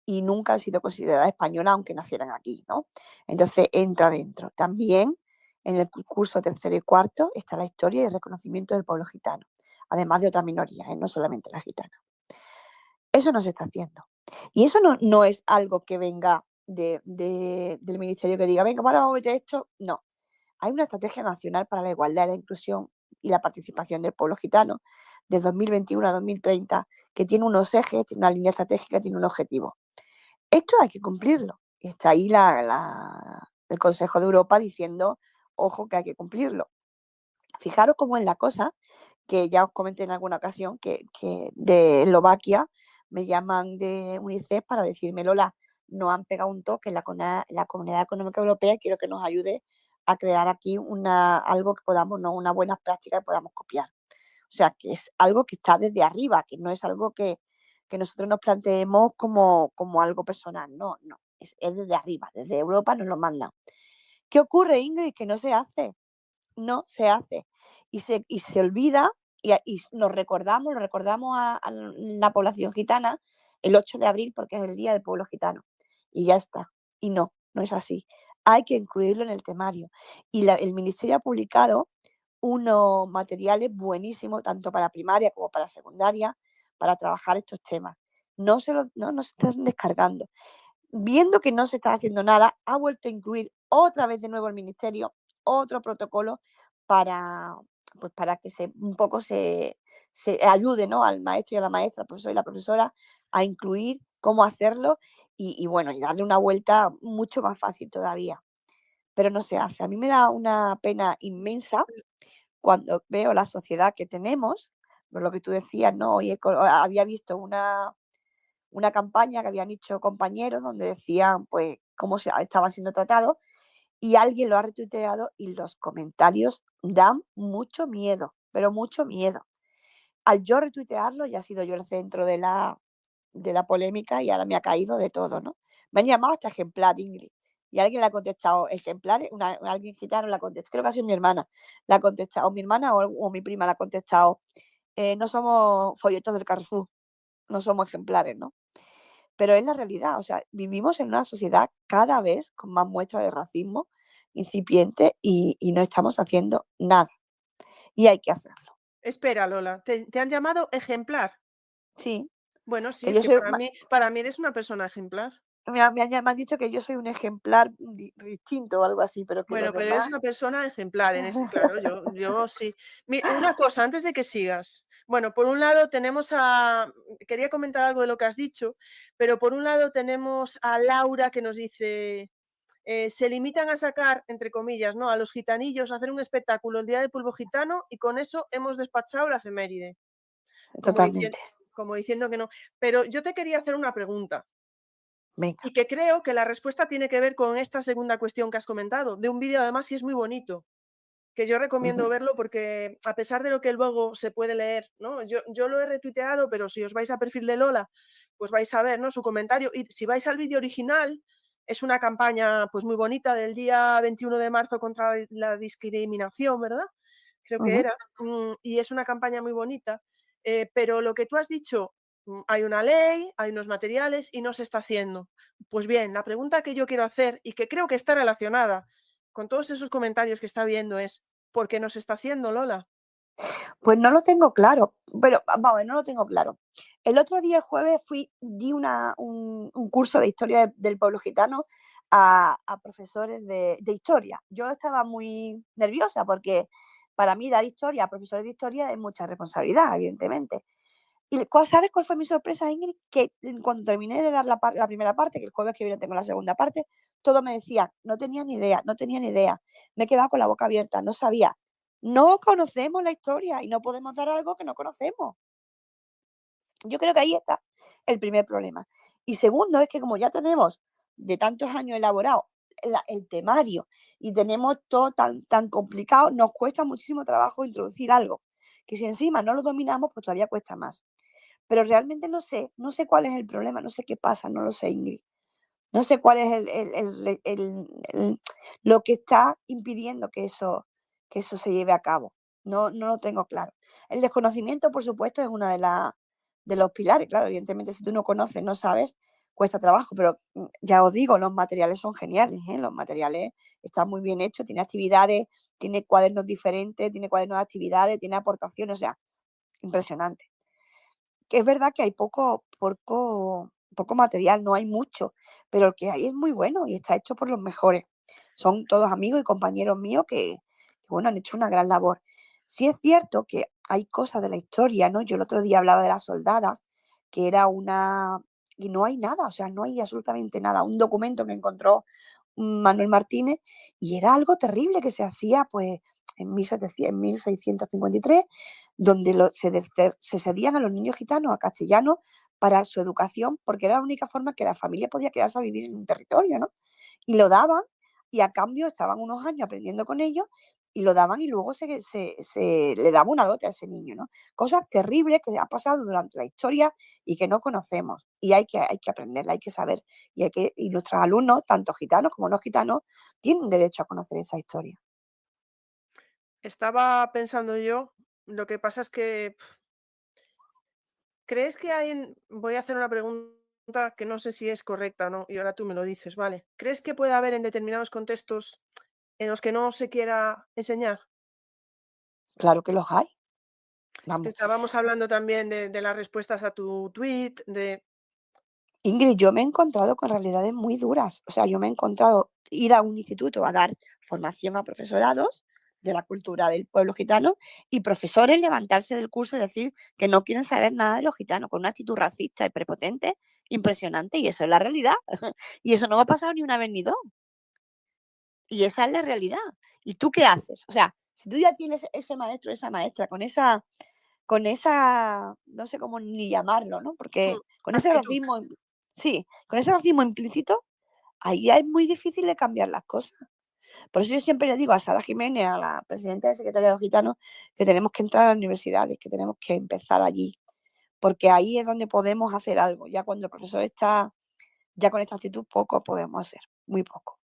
y nunca han sido consideradas españolas aunque nacieran aquí, ¿no? Entonces entra dentro. También en el curso tercero y cuarto está la historia y el reconocimiento del pueblo gitano, además de otras minorías, no solamente la gitana. Eso no se está haciendo. Y eso no es algo que venga del ministerio que diga, venga, vamos a meter esto. No. Hay una estrategia nacional para la igualdad, la inclusión y la participación del pueblo gitano de 2021 a 2030 que tiene unos ejes, tiene una línea estratégica, tiene un objetivo. Esto hay que cumplirlo. Y está ahí el Consejo de Europa diciendo, ojo, que hay que cumplirlo. Fijaros cómo es la cosa, que ya os comenté en alguna ocasión, que de Eslovaquia me llaman de UNICEF para decirme, Lola, nos han pegado un toque en la Comunidad Económica Europea y quiero que nos ayude a crear aquí algo que podamos, ¿no?, una buena práctica que podamos copiar. O sea, que es algo que está desde arriba, que no es algo que nosotros nos planteemos como algo personal. No, es desde arriba, desde Europa nos lo mandan. ¿Qué ocurre, Ingrid? Que no se hace. No se hace. Y se olvida y lo recordamos a la población gitana el 8 de abril porque es el Día del Pueblo Gitano. Y ya está. Y no es así. Hay que incluirlo en el temario. Y el Ministerio ha publicado unos materiales buenísimos, tanto para primaria como para secundaria, para trabajar estos temas. No se están descargando. Viendo que no se está haciendo nada, ha vuelto a incluir otra vez de nuevo el Ministerio otro protocolo para que un poco se ayude, ¿no?, al maestro y a la maestra, al profesor y la profesora a incluir cómo hacerlo y bueno, y darle una vuelta mucho más fácil todavía. Pero no se hace. A mí me da una pena inmensa cuando veo la sociedad que tenemos, por lo que tú decías, ¿no? Hoy había visto una campaña que habían hecho compañeros donde decían pues cómo estaban siendo tratados y alguien lo ha retuiteado y los comentarios dan mucho miedo, pero mucho miedo. Al yo retuitearlo ya he sido yo el centro de la polémica y ahora me ha caído de todo, ¿no? Me han llamado hasta ejemplar, Ingrid. Y alguien le ha contestado, ejemplar, alguien gitano la ha contestado, creo que ha sido mi hermana, la ha contestado, o mi hermana o mi prima la ha contestado, no somos folletos del Carrefour, no somos ejemplares, ¿no? Pero es la realidad, o sea, vivimos en una sociedad cada vez con más muestras de racismo incipiente y no estamos haciendo nada. Y hay que hacerlo. Espera, Lola, ¿te han llamado ejemplar? Sí. Bueno, sí, es que para mí eres una persona ejemplar. Me han dicho que yo soy un ejemplar distinto o algo así, pero que bueno, los pero demás... eres una persona ejemplar en ese, claro, yo sí. Una cosa, antes de que sigas. Bueno, por un lado tenemos quería comentar algo de lo que has dicho, pero por un lado tenemos a Laura que nos dice, se limitan a sacar, entre comillas, ¿no? A los gitanillos a hacer un espectáculo el Día del Pulpo Gitano y con eso hemos despachado la efeméride. Totalmente. Como diciendo que no. Pero yo te quería hacer una pregunta. Venga. Y que creo que la respuesta tiene que ver con esta segunda cuestión que has comentado, de un vídeo además que es muy bonito, que yo recomiendo verlo porque a pesar de lo que luego se puede leer, ¿no? Yo lo he retuiteado, pero si os vais a perfil de Lola, pues vais a ver, ¿no? Su comentario. Y si vais al vídeo original, es una campaña pues muy bonita del día 21 de marzo contra la discriminación, ¿verdad? Creo que era. Y es una campaña muy bonita. Pero lo que tú has dicho, hay una ley, hay unos materiales y no se está haciendo. Pues bien, la pregunta que yo quiero hacer y que creo que está relacionada con todos esos comentarios que está viendo es ¿por qué no se está haciendo, Lola? Pues no lo tengo claro, pero vamos, no lo tengo claro. El otro día, el jueves, di un curso de historia del pueblo gitano a profesores de historia. Yo estaba muy nerviosa porque para mí dar historia a profesores de historia es mucha responsabilidad, evidentemente. ¿Y sabes cuál fue mi sorpresa, Ingrid? Que cuando terminé de dar la primera parte, que el jueves que viene tengo la segunda parte, todos me decían, no tenía ni idea, no tenía ni idea. Me he quedado con la boca abierta, no sabía. No conocemos la historia y no podemos dar algo que no conocemos. Yo creo que ahí está el primer problema. Y segundo, es que como ya tenemos de tantos años elaborado el temario y tenemos todo tan complicado, nos cuesta muchísimo trabajo introducir algo. Que si encima no lo dominamos, pues todavía cuesta más. Pero realmente no sé cuál es el problema, no sé qué pasa, no lo sé, Ingrid. No sé cuál es lo que está impidiendo que eso se lleve a cabo. No lo tengo claro. El desconocimiento, por supuesto, es una de los pilares. Claro, evidentemente, si tú no conoces, no sabes, cuesta trabajo. Pero ya os digo, los materiales son geniales, ¿eh? Los materiales están muy bien hechos, tiene actividades, tiene cuadernos diferentes, tiene cuadernos de actividades, tiene aportaciones, o sea, impresionante. Que es verdad que hay poco material, no hay mucho, pero el que hay es muy bueno y está hecho por los mejores. Son todos amigos y compañeros míos que bueno, han hecho una gran labor. Sí es cierto que hay cosas de la historia, ¿no? Yo el otro día hablaba de las soldadas, que era y no hay nada, o sea, no hay absolutamente nada. Un documento que encontró Manuel Martínez y era algo terrible que se hacía, pues, en 1653, donde se cedían a los niños gitanos, a castellanos, para su educación, porque era la única forma que la familia podía quedarse a vivir en un territorio, ¿no? Y lo daban, y a cambio estaban unos años aprendiendo con ellos, y lo daban y luego se le daba una dote a ese niño, ¿no? Cosas terribles que han pasado durante la historia y que no conocemos, y hay que aprenderla, hay que saber, y nuestros alumnos, tanto gitanos como no gitanos, tienen derecho a conocer esa historia. Estaba pensando yo, lo que pasa es que ¿crees que voy a hacer una pregunta que no sé si es correcta o no, y ahora tú me lo dices, ¿vale? ¿Crees que puede haber en determinados contextos en los que no se quiera enseñar? Claro que los hay. Es que estábamos hablando también de las respuestas a tu tweet, Ingrid, yo me he encontrado con realidades muy duras. O sea, yo me he encontrado ir a un instituto a dar formación a profesorados, de la cultura del pueblo gitano, y profesores levantarse del curso y decir que no quieren saber nada de los gitanos, con una actitud racista y prepotente impresionante, y eso es la realidad. Y eso no va a pasar ni una vez ni dos. Y esa es la realidad. ¿Y tú qué haces? O sea, si tú ya tienes ese maestro, esa maestra, con esa, no sé cómo ni llamarlo, ¿no? Porque con ese racismo, sí, con ese racismo implícito, ahí ya es muy difícil de cambiar las cosas. Por eso yo siempre le digo a Sara Jiménez, a la presidenta del Secretariado Gitano, que tenemos que entrar a las universidades, que tenemos que empezar allí, porque ahí es donde podemos hacer algo. Ya cuando el profesor está ya con esta actitud, poco podemos hacer, muy poco.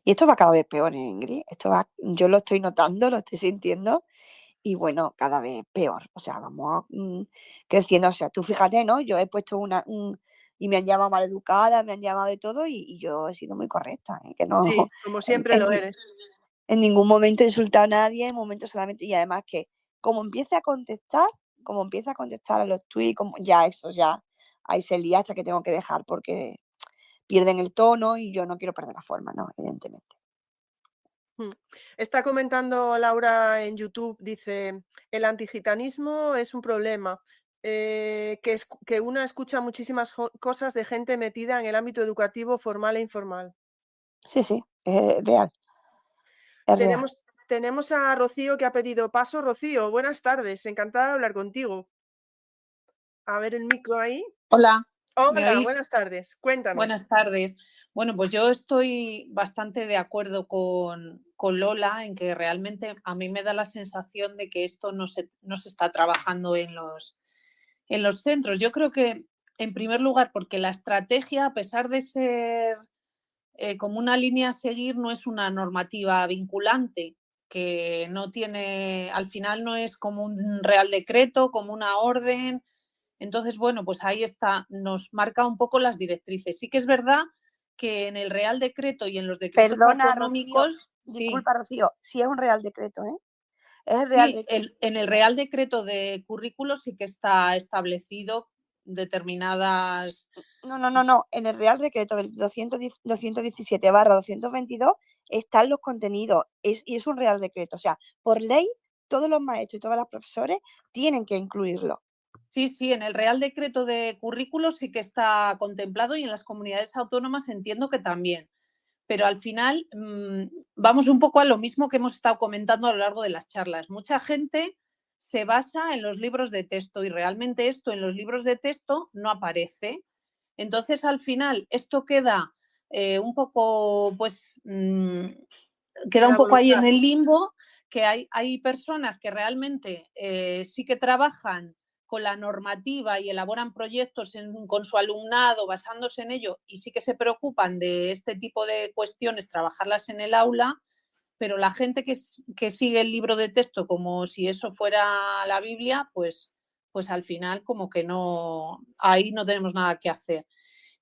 Y esto va cada vez peor, Ingrid. Yo lo estoy notando, lo estoy sintiendo, y bueno, cada vez peor. O sea, vamos creciendo. O sea, tú fíjate, ¿no? Yo he puesto y me han llamado maleducada, me han llamado de todo, y yo he sido muy correcta, ¿eh? Que no, sí, como siempre lo eres. En ningún momento he insultado a nadie, en momento solamente, y además que como empiece a contestar a los tweets, ya ahí se lía hasta que tengo que dejar, porque pierden el tono y yo no quiero perder la forma, ¿no? Evidentemente. Está comentando Laura en YouTube, dice, el antigitanismo es un problema, que una escucha muchísimas cosas de gente metida en el ámbito educativo formal e informal. Sí, es real. Tenemos a Rocío que ha pedido paso. Rocío, buenas tardes, encantada de hablar contigo. A ver el micro ahí. Hola. Hola, buenas tardes, cuéntanos. Buenas tardes. Bueno, pues yo estoy bastante de acuerdo con Lola en que realmente a mí me da la sensación de que esto no se está trabajando en los centros. Yo creo que, en primer lugar, porque la estrategia, a pesar de ser como una línea a seguir, no es una normativa vinculante, que no tiene, al final no es como un real decreto, como una orden. Entonces, bueno, pues ahí está, nos marca un poco las directrices. Sí que es verdad que en el Real Decreto y en los decretos autonómicos... Rocío, disculpa, Rocío, sí es un Real Decreto, ¿eh? Es el Real Decreto. En el Real Decreto de currículos sí que está establecido determinadas... No. En el Real Decreto del 217/222 están los contenidos y es un Real Decreto. O sea, por ley, todos los maestros y todas las profesores tienen que incluirlo. Sí, en el Real Decreto de currículos sí que está contemplado y en las comunidades autónomas entiendo que también. Pero al final vamos un poco a lo mismo que hemos estado comentando a lo largo de las charlas. Mucha gente se basa en los libros de texto y realmente esto en los libros de texto no aparece. Entonces, al final, esto queda un poco, pues, queda un poco ahí en el limbo, que hay personas que realmente sí que trabajan con la normativa y elaboran proyectos con su alumnado basándose en ello y sí que se preocupan de este tipo de cuestiones, trabajarlas en el aula, pero la gente que sigue el libro de texto como si eso fuera la Biblia, pues al final como que no, ahí no tenemos nada que hacer.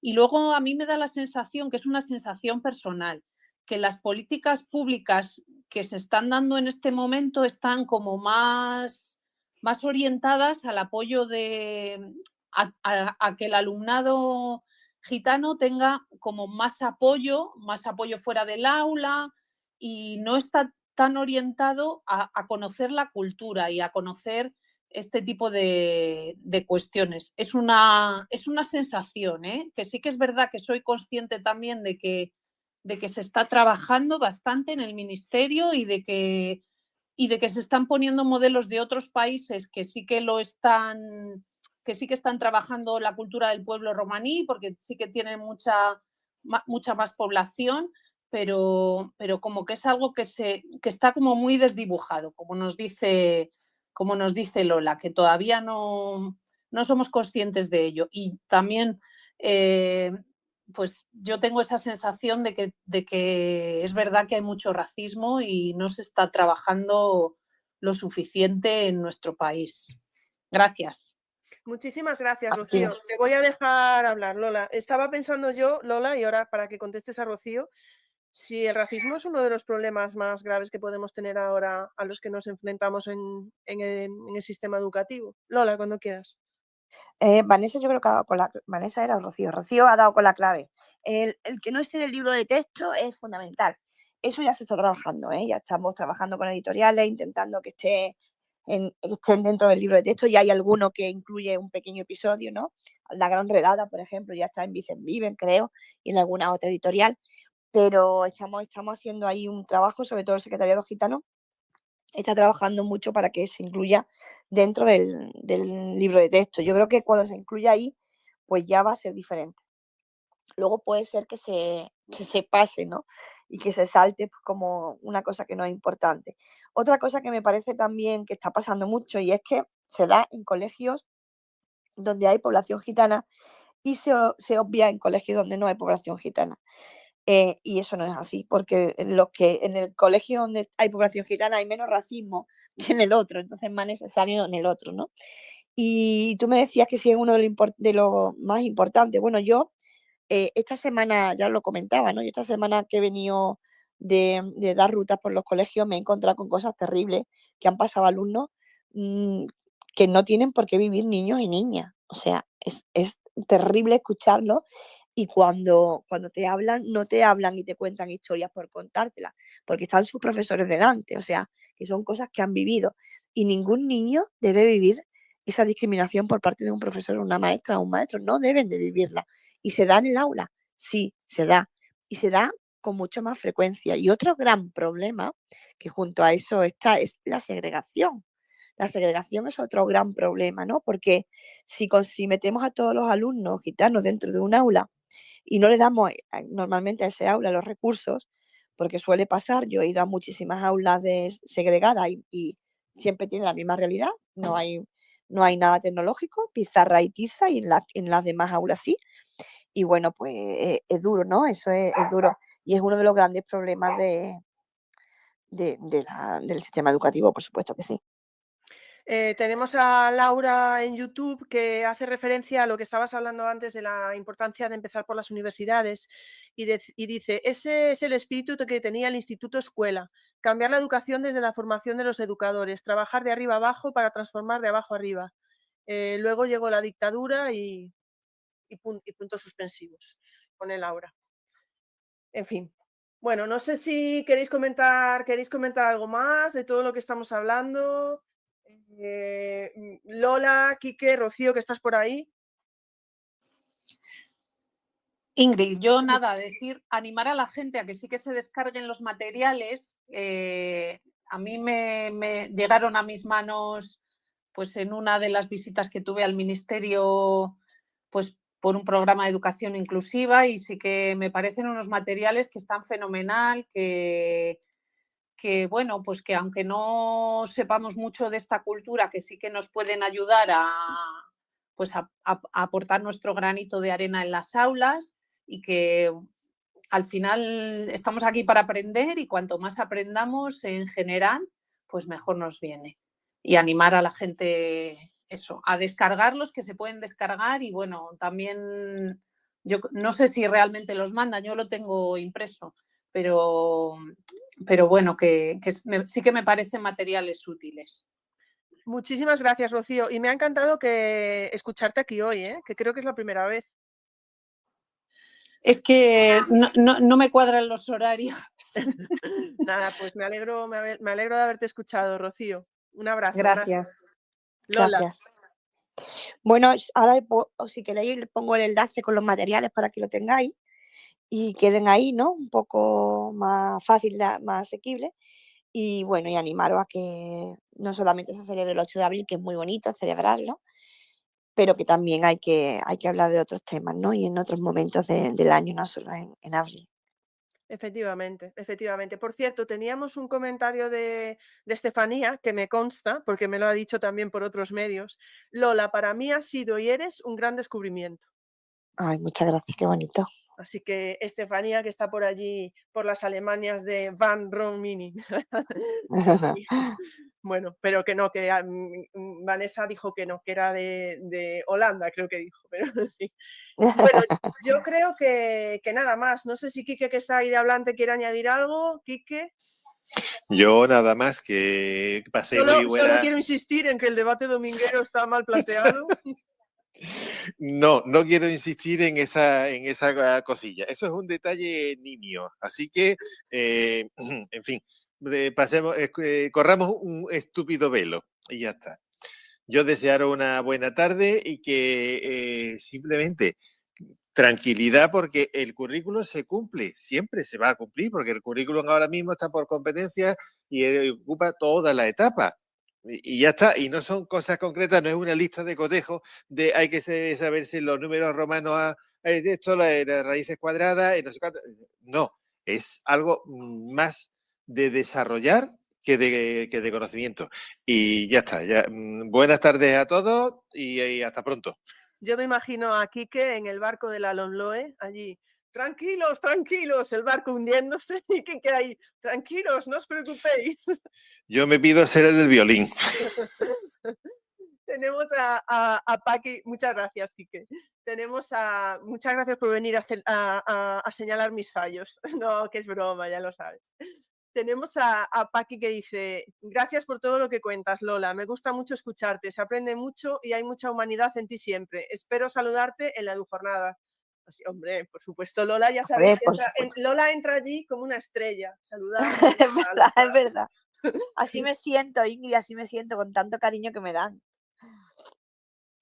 Y luego a mí me da la sensación, que es una sensación personal, que las políticas públicas que se están dando en este momento están como más orientadas al apoyo a que el alumnado gitano tenga como más apoyo fuera del aula y no está tan orientado a conocer la cultura y a conocer este tipo de cuestiones. Es una sensación, que sí que es verdad que soy consciente también de que se está trabajando bastante en el ministerio y de que se están poniendo modelos de otros países que sí que están trabajando la cultura del pueblo romaní, porque sí que tienen mucha más población, pero como que es algo que está como muy desdibujado, como nos dice Lola, que todavía no somos conscientes de ello. Y también pues yo tengo esa sensación de que es verdad que hay mucho racismo y no se está trabajando lo suficiente en nuestro país. Gracias. Muchísimas gracias, Rocío. Te voy a dejar hablar, Lola. Estaba pensando yo, Lola, y ahora para que contestes a Rocío, si el racismo es uno de los problemas más graves que podemos tener ahora a los que nos enfrentamos en el sistema educativo. Lola, cuando quieras. Vanessa, yo creo que ha dado con la... Vanessa era Rocío. Rocío ha dado con la clave. El que no esté en el libro de texto es fundamental. eso ya se está trabajando, ya estamos trabajando con editoriales, intentando que estén dentro del libro de texto. Ya hay alguno que incluye un pequeño episodio, ¿no? La Gran Redada, por ejemplo, ya está en Vicen Viven, creo, y en alguna otra editorial. Pero estamos haciendo ahí un trabajo, sobre todo el Secretariado Gitano está trabajando mucho para que se incluya dentro del libro de texto. Yo creo que cuando se incluya ahí, pues ya va a ser diferente. Luego puede ser que se pase, ¿no? Y que se salte como una cosa que no es importante. Otra cosa que me parece también que está pasando mucho, y es que se da en colegios donde hay población gitana y se obvia en colegios donde no hay población gitana. Y eso no es así, porque en el colegio donde hay población gitana hay menos racismo que en el otro, entonces es más necesario en el otro, ¿no? Y tú me decías que sí es uno de lo más importante. Bueno, yo esta semana, ya lo comentaba, ¿no? Y esta semana que he venido de dar rutas por los colegios me he encontrado con cosas terribles que han pasado alumnos que no tienen por qué vivir niños y niñas. O sea, es terrible escucharlo. Y cuando te hablan, no te hablan y te cuentan historias por contártelas, porque están sus profesores delante, o sea, que son cosas que han vivido. Y ningún niño debe vivir esa discriminación por parte de un profesor, una maestra o un maestro, no deben de vivirla. ¿Y se da en el aula? Sí, se da. Y se da con mucha más frecuencia. Y otro gran problema, que junto a eso está, es la segregación. La segregación es otro gran problema, ¿no? Porque si metemos a todos los alumnos gitanos dentro de un aula y no le damos normalmente a ese aula los recursos, porque suele pasar, yo he ido a muchísimas aulas segregadas y siempre tienen la misma realidad, no hay nada tecnológico, pizarra y tiza, y en las demás aulas sí. Y bueno, pues es duro, ¿no? Eso es duro. Y es uno de los grandes problemas del sistema educativo, por supuesto que sí. Tenemos a Laura en YouTube que hace referencia a lo que estabas hablando antes de la importancia de empezar por las universidades y dice, ese es el espíritu que tenía el Instituto Escuela, cambiar la educación desde la formación de los educadores, trabajar de arriba abajo para transformar de abajo arriba. Luego llegó la dictadura y puntos suspensivos, pone Laura. En fin. Bueno, no sé si queréis comentar algo más de todo lo que estamos hablando. Lola, Quique, Rocío, que estás por ahí. Ingrid, yo nada, animar a la gente a que sí que se descarguen los materiales. A mí me llegaron a mis manos, pues en una de las visitas que tuve al ministerio, pues por un programa de educación inclusiva, y sí que me parecen unos materiales que están fenomenal, que bueno, pues que aunque no sepamos mucho de esta cultura, que sí que nos pueden ayudar a aportar nuestro granito de arena en las aulas, y que al final estamos aquí para aprender, y cuanto más aprendamos en general, pues mejor nos viene. Y animar a la gente eso, a descargarlos, que se pueden descargar. Y bueno, también yo no sé si realmente los mandan, yo lo tengo impreso, pero bueno, que sí que me parecen materiales útiles. Muchísimas gracias, Rocío. Y me ha encantado escucharte aquí hoy, que creo que es la primera vez. Es que no me cuadran los horarios. Nada, pues me alegro de haberte escuchado, Rocío. Un abrazo. Gracias. Lola. Gracias. Bueno, ahora si queréis le pongo el enlace con los materiales para que lo tengáis y queden ahí, ¿no? Un poco más fácil, más asequible. Y bueno, y animaros a que no solamente se celebre el 8 de abril, que es muy bonito celebrarlo, pero que también hay que hablar de otros temas, ¿no? Y en otros momentos del año, no solo en abril. Efectivamente, efectivamente. Por cierto, teníamos un comentario de Estefanía, que me consta, porque me lo ha dicho también por otros medios. Lola, para mí has sido y eres un gran descubrimiento. Ay, muchas gracias, qué bonito. Así que Estefanía, que está por allí, por las Alemanias de Van Romini. Bueno, pero que no, que Vanessa dijo que no, que era de Holanda, creo que dijo. Pero sí. Bueno, yo creo que nada más. No sé si Quique, que está ahí de hablante, quiere añadir algo. Quique. Yo nada más, que pasé muy buena. Solo quiero insistir en que el debate dominguero está mal planteado. No quiero insistir en esa cosilla. Eso es un detalle nimio. Así que, en fin, corramos un estúpido velo y ya está. Yo desearos una buena tarde y que simplemente tranquilidad, porque el currículum se cumple, siempre se va a cumplir, porque el currículum ahora mismo está por competencias y ocupa toda la etapa. Y ya está, y no son cosas concretas, no es una lista de cotejos de hay que saberse los números romanos, de esto, las raíces cuadradas, no sé cuánto. No, es algo más de desarrollar que de conocimiento. Y ya está. Buenas tardes a todos y hasta pronto. Yo me imagino a Quique en el barco de la Lonloe, allí. Tranquilos, tranquilos, el barco hundiéndose y Quique ahí. Tranquilos, no os preocupéis. Yo me pido ser el del violín. Tenemos a Paqui. Muchas gracias, Quique. Muchas gracias por venir a señalar mis fallos. No, que es broma, ya lo sabes. Tenemos a Paqui que dice: gracias por todo lo que cuentas, Lola. Me gusta mucho escucharte, se aprende mucho y hay mucha humanidad en ti siempre. Espero saludarte en la EduJornada. Así, hombre, por supuesto, Lola, ya sabes, Lola entra allí como una estrella. Saludar. Es verdad. Así me siento, Ingrid, así me siento con tanto cariño que me dan.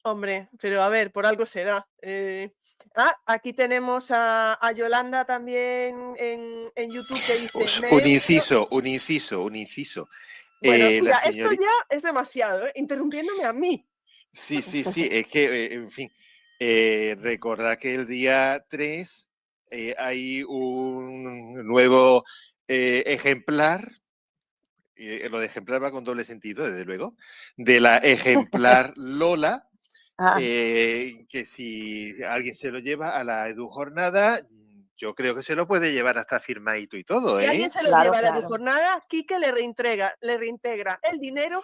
Hombre, pero a ver, por algo será. Aquí tenemos a Yolanda también en YouTube que dice... Un inciso. Bueno, mira, esto ya es demasiado, interrumpiéndome a mí. Sí, es que, en fin, recordad que el día 3 hay un nuevo ejemplar, lo de ejemplar va con doble sentido, desde luego, de la ejemplar Lola, que si alguien se lo lleva a la EduJornada, yo creo que se lo puede llevar hasta firmadito y todo. Si alguien se lo lleva a la EduJornada, Quique le reintegra el dinero.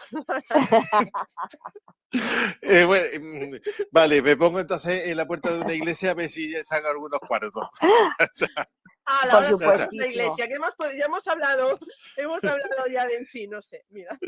Vale, me pongo entonces en la puerta de una iglesia a ver si sacan algunos cuartos. La iglesia, que ya hemos hablado ya de en fin, no sé, mira.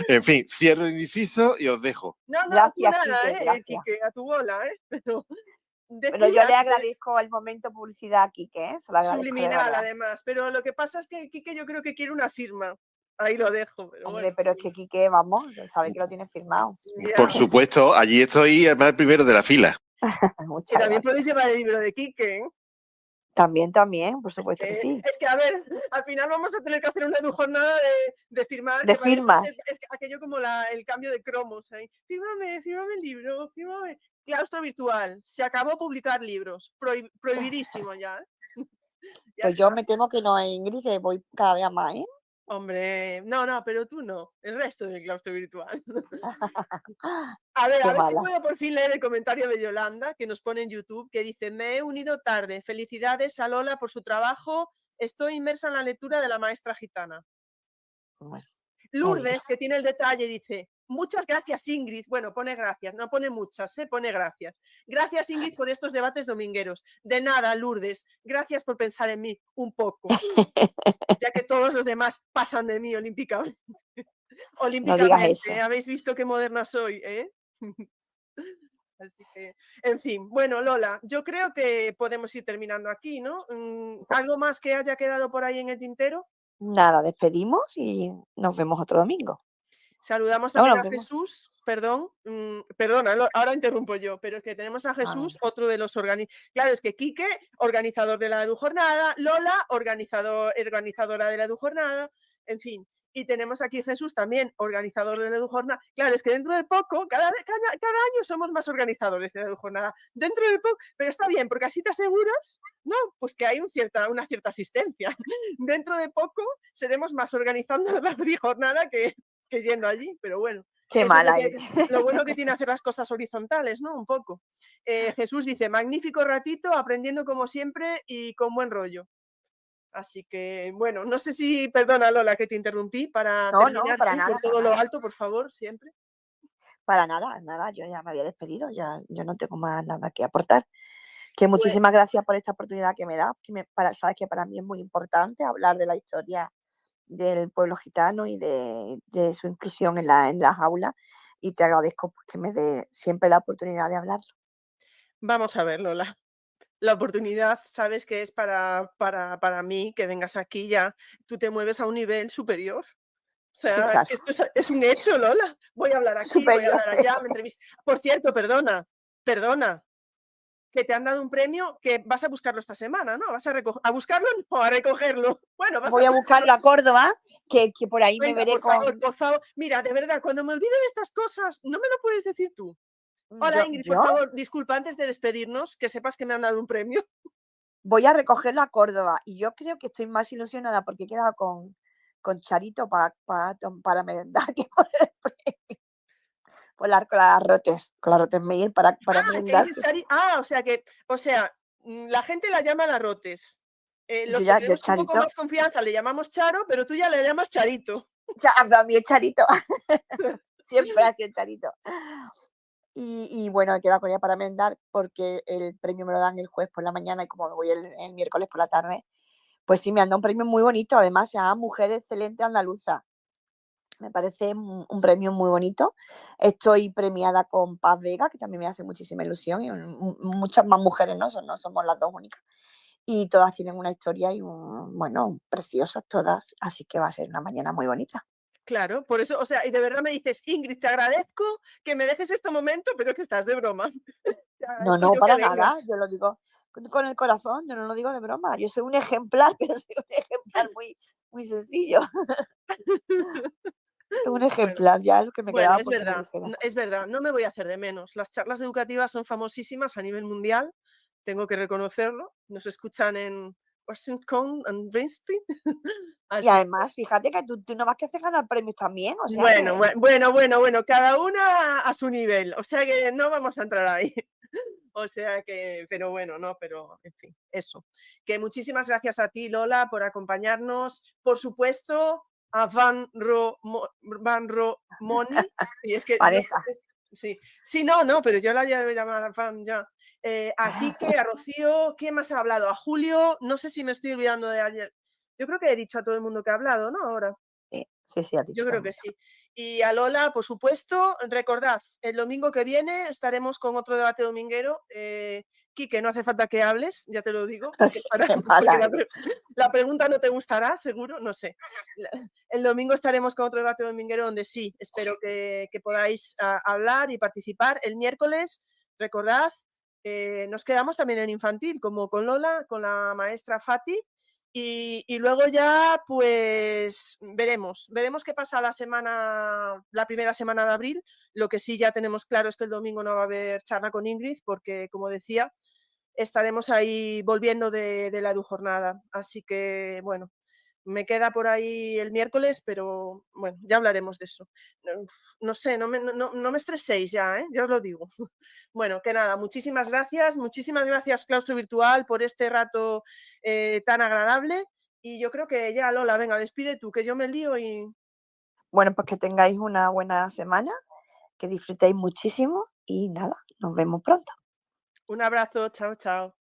En fin, cierro el inciso y os dejo. No, gracias, nada, Quique, a tu bola, Pero yo le agradezco el momento publicidad a Quique, subliminal además, pero lo que pasa es que Quique yo creo que quiere una firma. Ahí lo dejo. Pero hombre, pero es que Quique, vamos, sabe que lo tiene firmado. Por supuesto, allí estoy además el primero de la fila. Y también podéis llevar el libro de Quique, ¿eh? También, por supuesto que sí. Es que, a ver, al final vamos a tener que hacer una EduJornada de firmar. De firmas. Es aquello como el cambio de cromos. ¿Eh? Fírmame el libro, fírmame. Claustro virtual. Se acabó publicar libros. Prohibidísimo ya. Pues yo me temo que no, Ingrid, que voy cada vez más, ¿eh? Hombre, no, pero tú no. El resto del claustro virtual. A ver si puedo por fin leer el comentario de Yolanda, que nos pone en YouTube, que dice: me he unido tarde. Felicidades a Lola por su trabajo. Estoy inmersa en la lectura de La maestra gitana. Bueno, Lourdes, que tiene el detalle, dice: muchas gracias, Ingrid. Bueno, pone gracias, no pone muchas, pone gracias. Gracias, Ingrid, por estos debates domingueros. De nada, Lourdes. Gracias por pensar en mí un poco. Ya que todos los demás pasan de mí olímpicamente. No digas eso. Habéis visto qué moderna soy, ¿eh? Así que, en fin, bueno, Lola, yo creo que podemos ir terminando aquí, ¿no? ¿Algo más que haya quedado por ahí en el tintero? Nada, despedimos y nos vemos otro domingo. Saludamos también a Jesús, perdona, ahora interrumpo yo, pero es que tenemos a Jesús, otro de los organizadores. Claro, es que Quique, organizador de la EduJornada, Lola, organizadora de la EduJornada, en fin. Y tenemos aquí a Jesús también, organizador de la EduJornada. Claro, es que dentro de poco, cada año somos más organizadores de la EduJornada. Dentro de poco, pero está bien, porque así te aseguras, ¿no? Pues que hay una cierta asistencia. Dentro de poco seremos más organizando la EduJornada que yendo allí, pero bueno. Qué mala. Lo bueno que tiene hacer las cosas horizontales, ¿no? Un poco. Jesús dice: magnífico ratito, aprendiendo como siempre y con buen rollo. Así que, bueno, no sé si, perdona Lola que te interrumpí para terminar para nada, por todo lo alto, por favor, siempre. Para nada, yo ya me había despedido, yo no tengo más nada que aportar. Que muchísimas gracias por esta oportunidad que me da, sabes que para mí es muy importante hablar de la historia del pueblo gitano y de su inclusión en las aulas, y te agradezco que me dé siempre la oportunidad de hablarlo. Vamos a ver, Lola. La oportunidad, sabes que es para mí, que vengas aquí ya. Tú te mueves a un nivel superior. O sea, Sí, claro. es que esto es un hecho, Lola. Voy a hablar aquí, Superior. voy a hablar allá, me entrevistas. Por cierto, perdona, que te han dado un premio que vas a buscarlo esta semana, ¿no? ¿Vas a buscarlo o a recogerlo? Bueno, voy a buscarlo a Córdoba, que por ahí Venga, me veré por favor. Mira, de verdad, cuando me olvido de estas cosas, no me lo puedes decir tú. Hola, Ingrid, por favor, disculpa, antes de despedirnos, que sepas que me han dado un premio. Voy a recogerlo a Córdoba y yo creo que estoy más ilusionada porque he quedado con Charito para merendar que por el premio. Con las rotes Meir para merendar. O sea, la gente la llama Larrotes. Los Yo que tenemos un poco más confianza le llamamos Charo, pero tú ya le llamas Charito. A mí es Charito. Siempre ha sido Charito. Y bueno, he quedado con ella para merendar porque el premio me lo dan el jueves por la mañana y como me voy el miércoles por la tarde, pues sí, me han dado un premio muy bonito. Además, se llama Mujer Excelente Andaluza. Me parece un premio muy bonito. Estoy premiada con Paz Vega, que también me hace muchísima ilusión, y muchas más mujeres, no somos las dos únicas. Y todas tienen una historia y, bueno, preciosas todas, así que va a ser una mañana muy bonita. Claro, por eso, o sea, y de verdad me dices, Ingrid, te agradezco que me dejes este momento, pero que estás de broma. No, para nada, yo lo digo con el corazón, yo no lo digo de broma. Yo soy un ejemplar, pero soy un ejemplar muy, muy sencillo. Un ejemplar, ya lo que me quedaba. Es verdad, no me voy a hacer de menos. Las charlas educativas son famosísimas a nivel mundial, tengo que reconocerlo. Nos escuchan en Washington and Princeton. Y además, fíjate que tú no vas que hacer ganar premios también. O sea bueno, cada una a su nivel. O sea que no vamos a entrar ahí. O sea que, pero bueno, no, pero en fin, eso. Que muchísimas gracias a ti, Lola, por acompañarnos. Por supuesto, a Van Romoni. Sí, es que sí, no, pero yo la voy a llamar a Van ya. A Quique, a Rocío, ¿quién más ha hablado? A Julio, no sé si me estoy olvidando de alguien. Yo creo que he dicho a todo el mundo que ha hablado, ¿no? Ahora. Sí, ha dicho. Yo creo que sí. Y a Lola, por supuesto, recordad, el domingo que viene estaremos con otro debate dominguero. Quique, no hace falta que hables, ya te lo digo, porque la pregunta no te gustará, seguro, no sé. El domingo estaremos con otro debate dominguero donde sí, espero que podáis hablar y participar. El miércoles, recordad, nos quedamos también en infantil, como con Lola, con la maestra Fati. Y luego ya, pues, veremos qué pasa la primera semana de abril. Lo que sí ya tenemos claro es que el domingo no va a haber charla con Ingrid, porque, como decía, estaremos ahí volviendo de la EduJornada. Así que, bueno, me queda por ahí el miércoles, pero bueno, ya hablaremos de eso. No sé, no me estreséis ya, ya os lo digo. Bueno, que nada, muchísimas gracias Claustro Virtual por este rato tan agradable, y yo creo que ya, Lola, venga, despide tú, que yo me lío y... Bueno, pues que tengáis una buena semana, que disfrutéis muchísimo y nada, nos vemos pronto. Un abrazo, chao, chao.